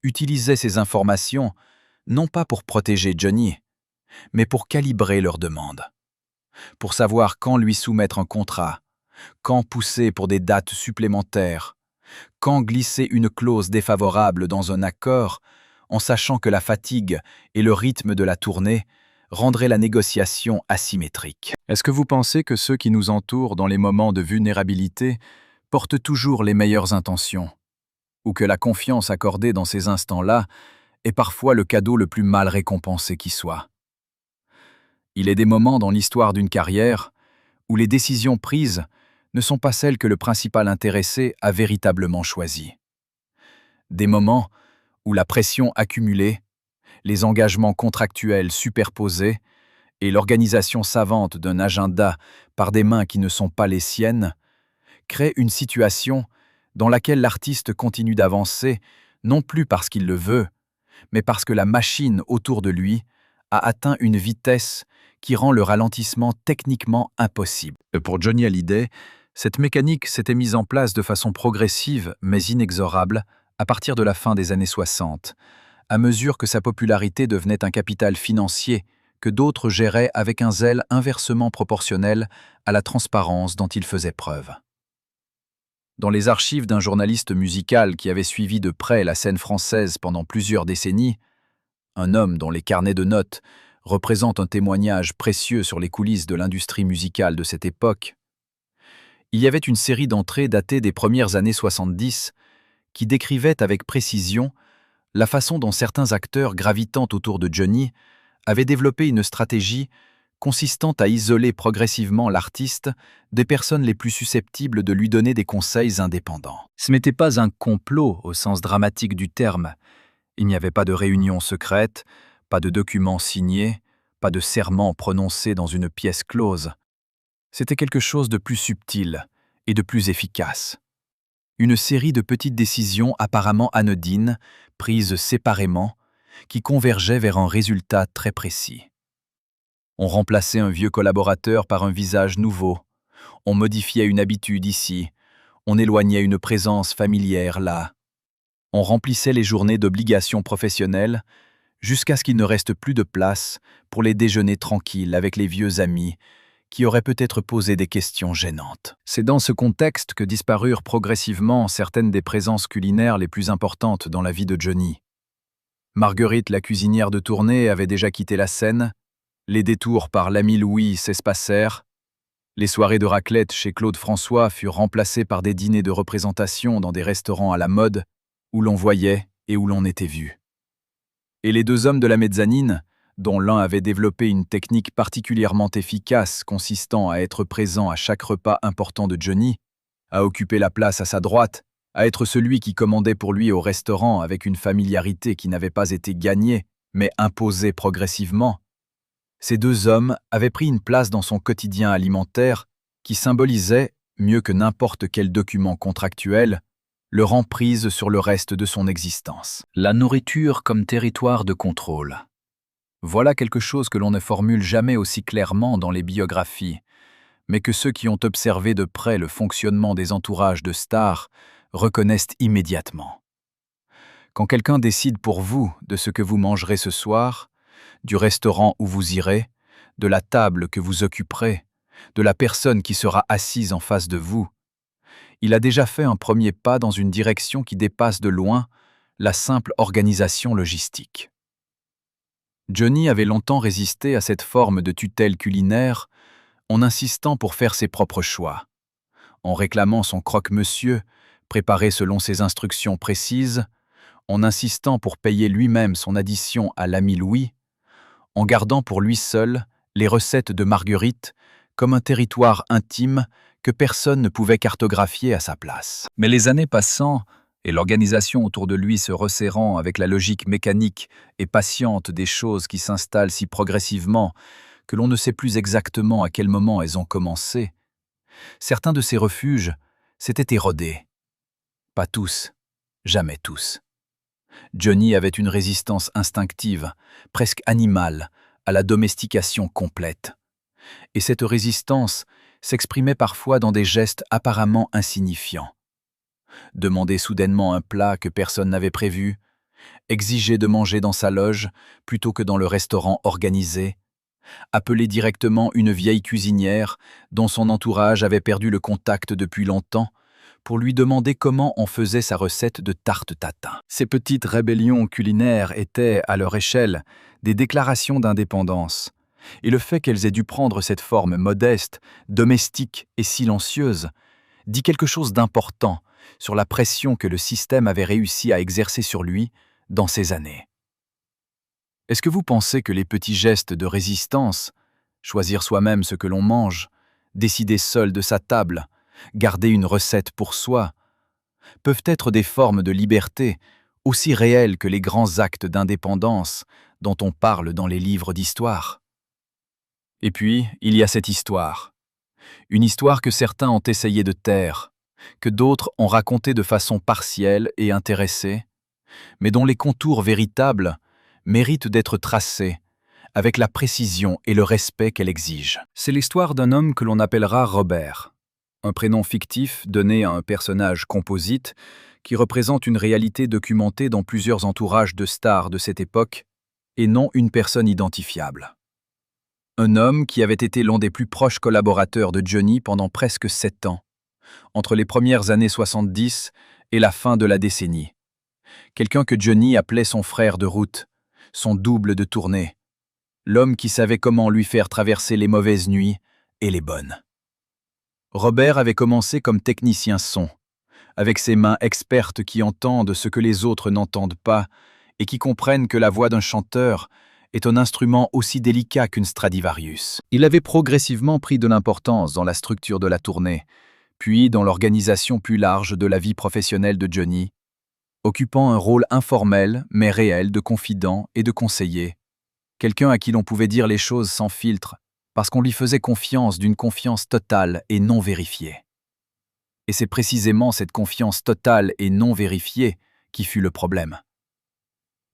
utilisaient ces informations non pas pour protéger Johnny, mais pour calibrer leurs demandes, pour savoir quand lui soumettre un contrat, quand pousser pour des dates supplémentaires, quand glisser une clause défavorable dans un accord, en sachant que la fatigue et le rythme de la tournée rendraient la négociation asymétrique. Est-ce que vous pensez que ceux qui nous entourent dans les moments de vulnérabilité portent toujours les meilleures intentions, ou que la confiance accordée dans ces instants-là est parfois le cadeau le plus mal récompensé qui soit? Il est des moments dans l'histoire d'une carrière où les décisions prises ne sont pas celles que le principal intéressé a véritablement choisies. Des moments où la pression accumulée, les engagements contractuels superposés et l'organisation savante d'un agenda par des mains qui ne sont pas les siennes créent une situation dans laquelle l'artiste continue d'avancer non plus parce qu'il le veut, mais parce que la machine autour de lui a atteint une vitesse qui rend le ralentissement techniquement impossible. Pour Johnny Hallyday, cette mécanique s'était mise en place de façon progressive mais inexorable à partir de la fin des années 60, à mesure que sa popularité devenait un capital financier que d'autres géraient avec un zèle inversement proportionnel à la transparence dont il faisait preuve. Dans les archives d'un journaliste musical qui avait suivi de près la scène française pendant plusieurs décennies, un homme dont les carnets de notes représentent un témoignage précieux sur les coulisses de l'industrie musicale de cette époque, il y avait une série d'entrées datées des premières années 70 qui décrivaient avec précision la façon dont certains acteurs gravitant autour de Johnny avaient développé une stratégie consistant à isoler progressivement l'artiste des personnes les plus susceptibles de lui donner des conseils indépendants. Ce n'était pas un complot au sens dramatique du terme. Il n'y avait pas de réunion secrète, pas de documents signés, pas de serment prononcé dans une pièce close. C'était quelque chose de plus subtil et de plus efficace. Une série de petites décisions apparemment anodines, prises séparément, qui convergeaient vers un résultat très précis. On remplaçait un vieux collaborateur par un visage nouveau, on modifiait une habitude ici, on éloignait une présence familière là. On remplissait les journées d'obligations professionnelles jusqu'à ce qu'il ne reste plus de place pour les déjeuners tranquilles avec les vieux amis qui auraient peut-être posé des questions gênantes. C'est dans ce contexte que disparurent progressivement certaines des présences culinaires les plus importantes dans la vie de Johnny. Marguerite, la cuisinière de tournée, avait déjà quitté la scène, les détours par l'ami Louis s'espacèrent, les soirées de raclette chez Claude François furent remplacées par des dîners de représentation dans des restaurants à la mode, où l'on voyait et où l'on était vu. Et les deux hommes de la mezzanine, dont l'un avait développé une technique particulièrement efficace consistant à être présent à chaque repas important de Johnny, à occuper la place à sa droite, à être celui qui commandait pour lui au restaurant avec une familiarité qui n'avait pas été gagnée, mais imposée progressivement, ces deux hommes avaient pris une place dans son quotidien alimentaire qui symbolisait, mieux que n'importe quel document contractuel, leur emprise sur le reste de son existence. La nourriture comme territoire de contrôle. Voilà quelque chose que l'on ne formule jamais aussi clairement dans les biographies, mais que ceux qui ont observé de près le fonctionnement des entourages de stars reconnaissent immédiatement. Quand quelqu'un décide pour vous de ce que vous mangerez ce soir, du restaurant où vous irez, de la table que vous occuperez, de la personne qui sera assise en face de vous, il a déjà fait un premier pas dans une direction qui dépasse de loin la simple organisation logistique. Johnny avait longtemps résisté à cette forme de tutelle culinaire en insistant pour faire ses propres choix, en réclamant son croque-monsieur, préparé selon ses instructions précises, en insistant pour payer lui-même son addition à l'ami Louis, en gardant pour lui seul les recettes de Marguerite comme un territoire intime que personne ne pouvait cartographier à sa place. Mais les années passant, et l'organisation autour de lui se resserrant avec la logique mécanique et patiente des choses qui s'installent si progressivement que l'on ne sait plus exactement à quel moment elles ont commencé, certains de ces refuges s'étaient érodés. Pas tous, jamais tous. Johnny avait une résistance instinctive, presque animale, à la domestication complète. Et cette résistance s'exprimait parfois dans des gestes apparemment insignifiants. Demander soudainement un plat que personne n'avait prévu, exiger de manger dans sa loge plutôt que dans le restaurant organisé, appeler directement une vieille cuisinière dont son entourage avait perdu le contact depuis longtemps pour lui demander comment on faisait sa recette de tarte tatin. Ces petites rébellions culinaires étaient, à leur échelle, des déclarations d'indépendance, et le fait qu'elles aient dû prendre cette forme modeste, domestique et silencieuse dit quelque chose d'important sur la pression que le système avait réussi à exercer sur lui dans ces années. Est-ce que vous pensez que les petits gestes de résistance, choisir soi-même ce que l'on mange, décider seul de sa table, garder une recette pour soi, peuvent être des formes de liberté aussi réelles que les grands actes d'indépendance dont on parle dans les livres d'histoire? Et puis, il y a cette histoire. Une histoire que certains ont essayé de taire, que d'autres ont racontée de façon partielle et intéressée, mais dont les contours véritables méritent d'être tracés avec la précision et le respect qu'elle exige. C'est l'histoire d'un homme que l'on appellera Robert, un prénom fictif donné à un personnage composite qui représente une réalité documentée dans plusieurs entourages de stars de cette époque et non une personne identifiable. Un homme qui avait été l'un des plus proches collaborateurs de Johnny pendant presque 7 ans, entre les premières années 70 et la fin de la décennie. Quelqu'un que Johnny appelait son frère de route, son double de tournée, l'homme qui savait comment lui faire traverser les mauvaises nuits et les bonnes. Robert avait commencé comme technicien son, avec ses mains expertes qui entendent ce que les autres n'entendent pas et qui comprennent que la voix d'un chanteur est un instrument aussi délicat qu'une Stradivarius. Il avait progressivement pris de l'importance dans la structure de la tournée, puis dans l'organisation plus large de la vie professionnelle de Johnny, occupant un rôle informel mais réel de confident et de conseiller, quelqu'un à qui l'on pouvait dire les choses sans filtre, parce qu'on lui faisait confiance d'une confiance totale et non vérifiée. Et c'est précisément cette confiance totale et non vérifiée qui fut le problème.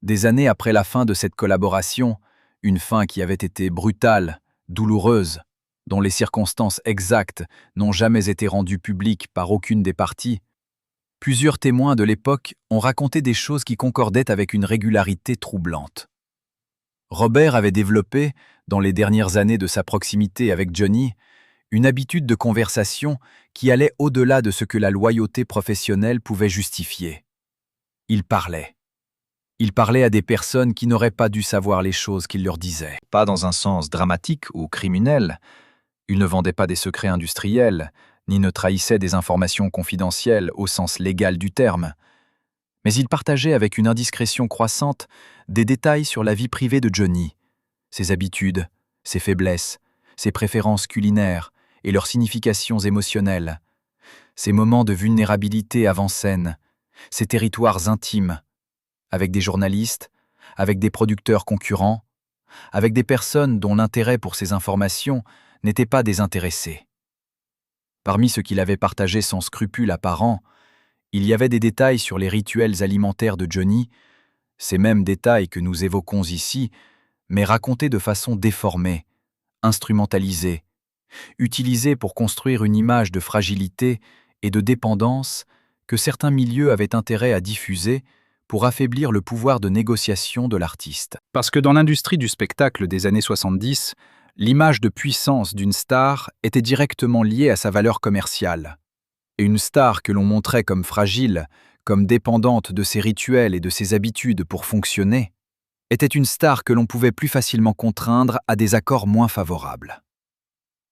Des années après la fin de cette collaboration, une fin qui avait été brutale, douloureuse, dont les circonstances exactes n'ont jamais été rendues publiques par aucune des parties, plusieurs témoins de l'époque ont raconté des choses qui concordaient avec une régularité troublante. Robert avait développé, dans les dernières années de sa proximité avec Johnny, une habitude de conversation qui allait au-delà de ce que la loyauté professionnelle pouvait justifier. Il parlait. Il parlait à des personnes qui n'auraient pas dû savoir les choses qu'il leur disait. Pas dans un sens dramatique ou criminel. Il ne vendait pas des secrets industriels, ni ne trahissait des informations confidentielles au sens légal du terme. Mais il partageait avec une indiscrétion croissante des détails sur la vie privée de Johnny, ses habitudes, ses faiblesses, ses préférences culinaires et leurs significations émotionnelles, ses moments de vulnérabilité avant-scène, ses territoires intimes, avec des journalistes, avec des producteurs concurrents, avec des personnes dont l'intérêt pour ces informations n'était pas désintéressé. Parmi ce qu'il avait partagé sans scrupule apparent, il y avait des détails sur les rituels alimentaires de Johnny, ces mêmes détails que nous évoquons ici, mais racontés de façon déformée, instrumentalisée, utilisés pour construire une image de fragilité et de dépendance que certains milieux avaient intérêt à diffuser pour affaiblir le pouvoir de négociation de l'artiste. Parce que dans l'industrie du spectacle des années 70, l'image de puissance d'une star était directement liée à sa valeur commerciale. Et une star que l'on montrait comme fragile, comme dépendante de ses rituels et de ses habitudes pour fonctionner, était une star que l'on pouvait plus facilement contraindre à des accords moins favorables.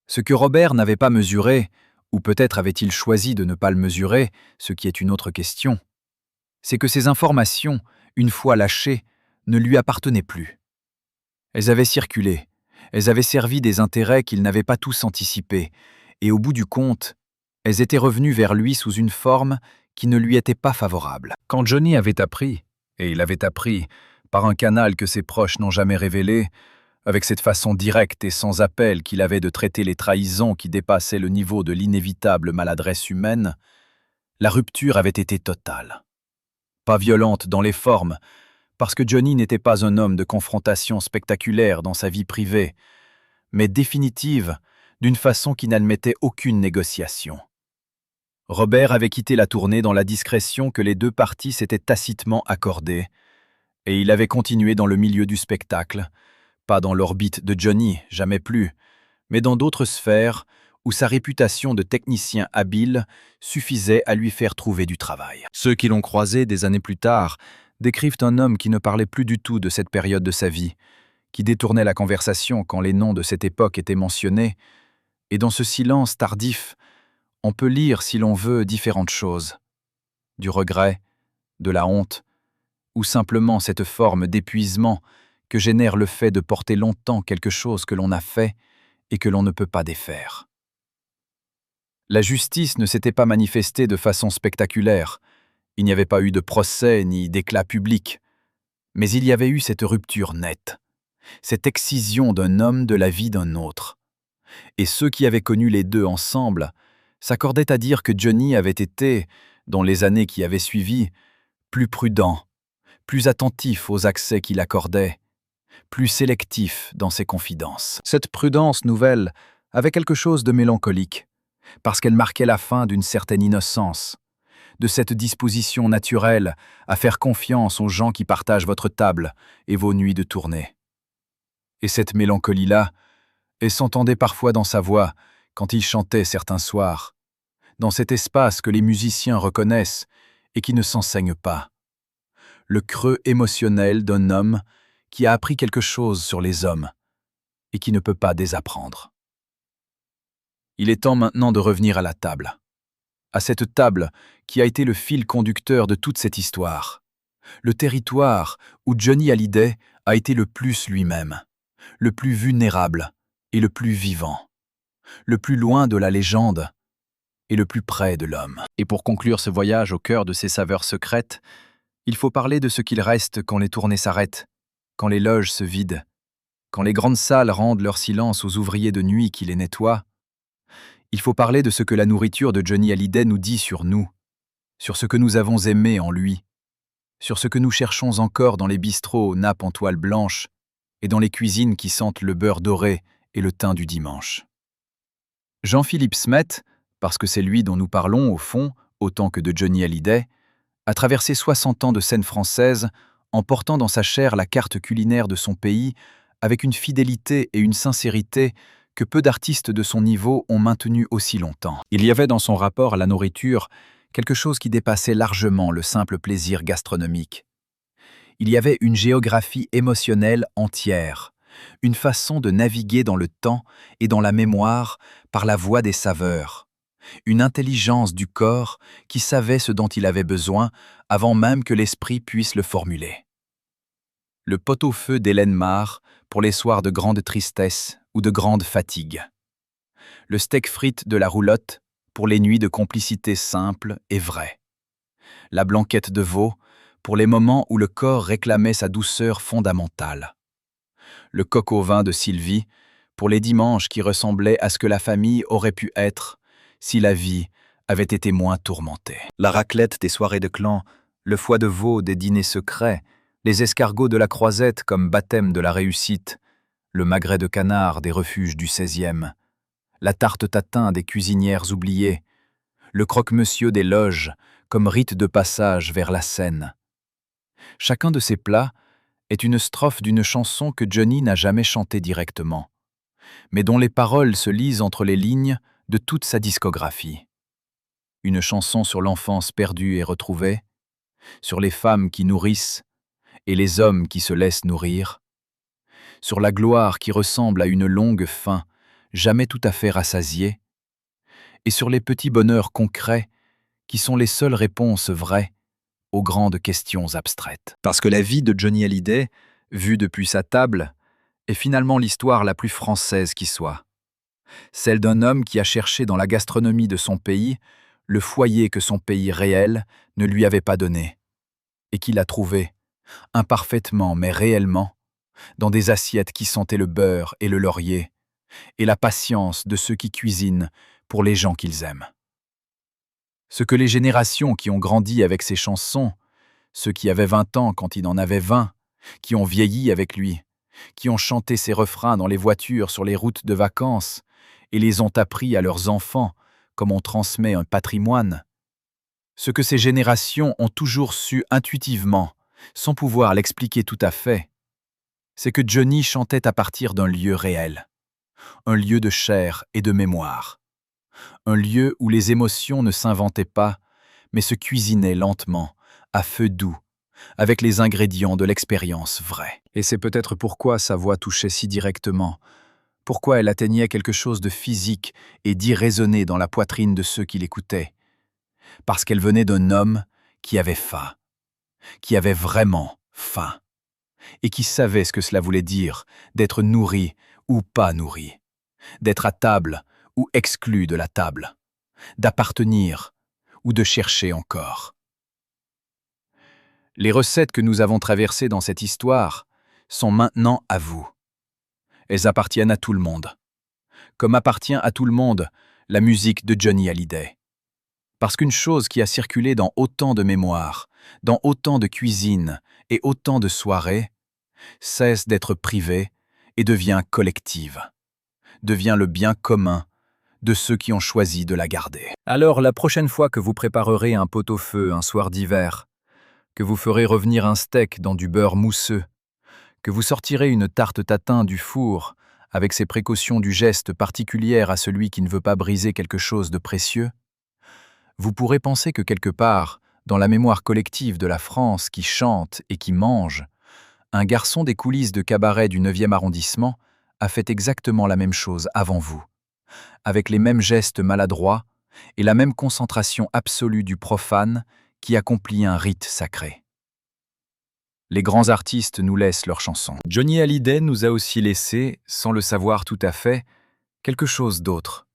Ce que Robert n'avait pas mesuré, ou peut-être avait-il choisi de ne pas le mesurer, ce qui est une autre question, c'est que ces informations, une fois lâchées, ne lui appartenaient plus. Elles avaient circulé, elles avaient servi des intérêts qu'il n'avait pas tous anticipés, et au bout du compte, elles étaient revenues vers lui sous une forme qui ne lui était pas favorable. Quand Johnny avait appris, et il avait appris, par un canal que ses proches n'ont jamais révélé, avec cette façon directe et sans appel qu'il avait de traiter les trahisons qui dépassaient le niveau de l'inévitable maladresse humaine, la rupture avait été totale. Pas violente dans les formes, parce que Johnny n'était pas un homme de confrontation spectaculaire dans sa vie privée, mais définitive d'une façon qui n'admettait aucune négociation. Robert avait quitté la tournée dans la discrétion que les deux parties s'étaient tacitement accordée, et il avait continué dans le milieu du spectacle, pas dans l'orbite de Johnny, jamais plus, mais dans d'autres sphères où sa réputation de technicien habile suffisait à lui faire trouver du travail. Ceux qui l'ont croisé des années plus tard décrivent un homme qui ne parlait plus du tout de cette période de sa vie, qui détournait la conversation quand les noms de cette époque étaient mentionnés, et dans ce silence tardif, on peut lire, si l'on veut, différentes choses. Du regret, de la honte, ou simplement cette forme d'épuisement que génère le fait de porter longtemps quelque chose que l'on a fait et que l'on ne peut pas défaire. La justice ne s'était pas manifestée de façon spectaculaire, il n'y avait pas eu de procès ni d'éclat public, mais il y avait eu cette rupture nette, cette excision d'un homme de la vie d'un autre. Et ceux qui avaient connu les deux ensemble s'accordaient à dire que Johnny avait été, dans les années qui avaient suivi, plus prudent, plus attentif aux accès qu'il accordait, plus sélectif dans ses confidences. Cette prudence nouvelle avait quelque chose de mélancolique, parce qu'elle marquait la fin d'une certaine innocence, de cette disposition naturelle à faire confiance aux gens qui partagent votre table et vos nuits de tournée. Et cette mélancolie-là, elle s'entendait parfois dans sa voix quand il chantait certains soirs, dans cet espace que les musiciens reconnaissent et qui ne s'enseigne pas. Le creux émotionnel d'un homme qui a appris quelque chose sur les hommes et qui ne peut pas désapprendre. Il est temps maintenant de revenir à la table. À cette table qui a été le fil conducteur de toute cette histoire. Le territoire où Johnny Hallyday a été le plus lui-même, le plus vulnérable et le plus vivant, le plus loin de la légende et le plus près de l'homme. Et pour conclure ce voyage au cœur de ces saveurs secrètes, il faut parler de ce qu'il reste quand les tournées s'arrêtent, quand les loges se vident, quand les grandes salles rendent leur silence aux ouvriers de nuit qui les nettoient. Il faut parler de ce que la nourriture de Johnny Hallyday nous dit sur nous, sur ce que nous avons aimé en lui, sur ce que nous cherchons encore dans les bistrots aux nappes en toile blanche et dans les cuisines qui sentent le beurre doré et le thym du dimanche. Jean-Philippe Smet, parce que c'est lui dont nous parlons au fond, autant que de Johnny Hallyday, a traversé 60 ans de scène française en portant dans sa chair la carte culinaire de son pays avec une fidélité et une sincérité que peu d'artistes de son niveau ont maintenu aussi longtemps. Il y avait dans son rapport à la nourriture quelque chose qui dépassait largement le simple plaisir gastronomique. Il y avait une géographie émotionnelle entière, une façon de naviguer dans le temps et dans la mémoire par la voie des saveurs, une intelligence du corps qui savait ce dont il avait besoin avant même que l'esprit puisse le formuler. Le pot-au-feu d'Hélène Marre pour les soirs de grande tristesse ou de grande fatigue. Le steak frites de la roulotte pour les nuits de complicité simple et vraie. La blanquette de veau pour les moments où le corps réclamait sa douceur fondamentale. Le coq au vin de Sylvie pour les dimanches qui ressemblaient à ce que la famille aurait pu être si la vie avait été moins tourmentée. La raclette des soirées de clan, le foie de veau des dîners secrets, les escargots de la Croisette comme baptême de la réussite, le magret de canard des refuges du 16e, la tarte tatin des cuisinières oubliées, le croque-monsieur des loges comme rite de passage vers la scène. Chacun de ces plats est une strophe d'une chanson que Johnny n'a jamais chantée directement, mais dont les paroles se lisent entre les lignes de toute sa discographie. Une chanson sur l'enfance perdue et retrouvée, sur les femmes qui nourrissent et les hommes qui se laissent nourrir, sur la gloire qui ressemble à une longue faim, jamais tout à fait rassasiée, et sur les petits bonheurs concrets qui sont les seules réponses vraies aux grandes questions abstraites. Parce que la vie de Johnny Hallyday, vue depuis sa table, est finalement l'histoire la plus française qui soit. Celle d'un homme qui a cherché dans la gastronomie de son pays le foyer que son pays réel ne lui avait pas donné, et qu'il a trouvé, imparfaitement mais réellement, dans des assiettes qui sentaient le beurre et le laurier, et la patience de ceux qui cuisinent pour les gens qu'ils aiment. Ce que les générations qui ont grandi avec ses chansons, ceux qui avaient 20 ans quand il en avait 20, qui ont vieilli avec lui, qui ont chanté ses refrains dans les voitures sur les routes de vacances, et les ont appris à leurs enfants comme on transmet un patrimoine. Ce que ces générations ont toujours su intuitivement, sans pouvoir l'expliquer tout à fait, c'est que Johnny chantait à partir d'un lieu réel, un lieu de chair et de mémoire, un lieu où les émotions ne s'inventaient pas, mais se cuisinaient lentement, à feu doux, avec les ingrédients de l'expérience vraie. Et c'est peut-être pourquoi sa voix touchait si directement, pourquoi elle atteignait quelque chose de physique et d'irraisonné dans la poitrine de ceux qui l'écoutaient, parce qu'elle venait d'un homme qui avait faim, qui avait vraiment faim, et qui savait ce que cela voulait dire d'être nourri ou pas nourri, d'être à table ou exclu de la table, d'appartenir ou de chercher encore. Les recettes que nous avons traversées dans cette histoire sont maintenant à vous. Elles appartiennent à tout le monde, comme appartient à tout le monde la musique de Johnny Hallyday. Parce qu'une chose qui a circulé dans autant de mémoires, dans autant de cuisines et autant de soirées, cesse d'être privée et devient collective, devient le bien commun de ceux qui ont choisi de la garder. Alors la prochaine fois que vous préparerez un pot-au-feu un soir d'hiver, que vous ferez revenir un steak dans du beurre mousseux, que vous sortirez une tarte tatin du four avec ces précautions du geste particulières à celui qui ne veut pas briser quelque chose de précieux, vous pourrez penser que quelque part, dans la mémoire collective de la France qui chante et qui mange, un garçon des coulisses de cabaret du 9e arrondissement a fait exactement la même chose avant vous, avec les mêmes gestes maladroits et la même concentration absolue du profane qui accomplit un rite sacré. Les grands artistes nous laissent leurs chansons. Johnny Hallyday nous a aussi laissé, sans le savoir tout à fait, quelque chose d'autre.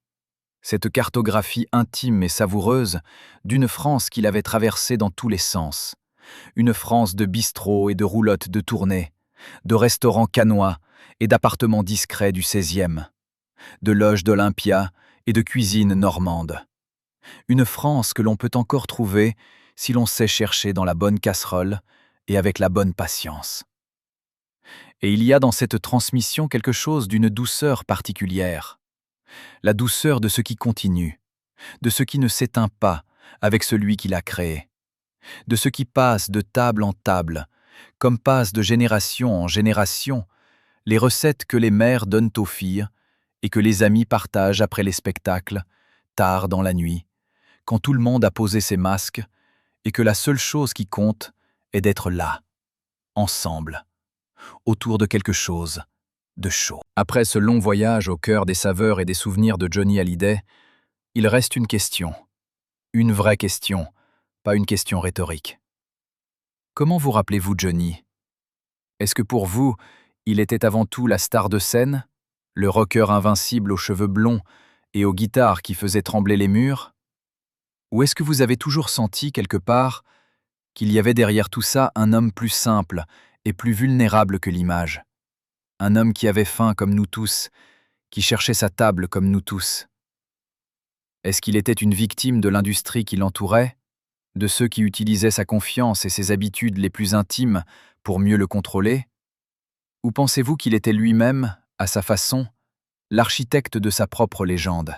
Cette cartographie intime et savoureuse d'une France qu'il avait traversée dans tous les sens. Une France de bistrots et de roulottes de tournée, de restaurants canois et d'appartements discrets du 16e, de loges d'Olympia et de cuisines normandes. Une France que l'on peut encore trouver si l'on sait chercher dans la bonne casserole et avec la bonne patience. Et il y a dans cette transmission quelque chose d'une douceur particulière. La douceur de ce qui continue, de ce qui ne s'éteint pas avec celui qui l'a créé, de ce qui passe de table en table, comme passe de génération en génération, les recettes que les mères donnent aux filles et que les amis partagent après les spectacles, tard dans la nuit, quand tout le monde a posé ses masques et que la seule chose qui compte est d'être là, ensemble, autour de quelque chose de chaud. Après ce long voyage au cœur des saveurs et des souvenirs de Johnny Hallyday, il reste une question. Une vraie question, pas une question rhétorique. Comment vous rappelez-vous Johnny? Est-ce que pour vous, il était avant tout la star de scène, le rocker invincible aux cheveux blonds et aux guitares qui faisaient trembler les murs? Ou est-ce que vous avez toujours senti, quelque part, qu'il y avait derrière tout ça un homme plus simple et plus vulnérable que l'image? Un homme qui avait faim comme nous tous, qui cherchait sa table comme nous tous. Est-ce qu'il était une victime de l'industrie qui l'entourait, de ceux qui utilisaient sa confiance et ses habitudes les plus intimes pour mieux le contrôler? Ou pensez-vous qu'il était lui-même, à sa façon, l'architecte de sa propre légende,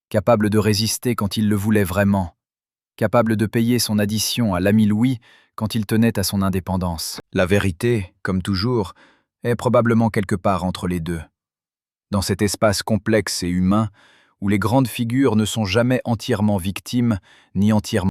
capable de résister quand il le voulait vraiment, capable de payer son addition à l'ami Louis quand il tenait à son indépendance? La vérité, comme toujours, est probablement quelque part entre les deux. Dans cet espace complexe et humain, où les grandes figures ne sont jamais entièrement victimes, ni entièrement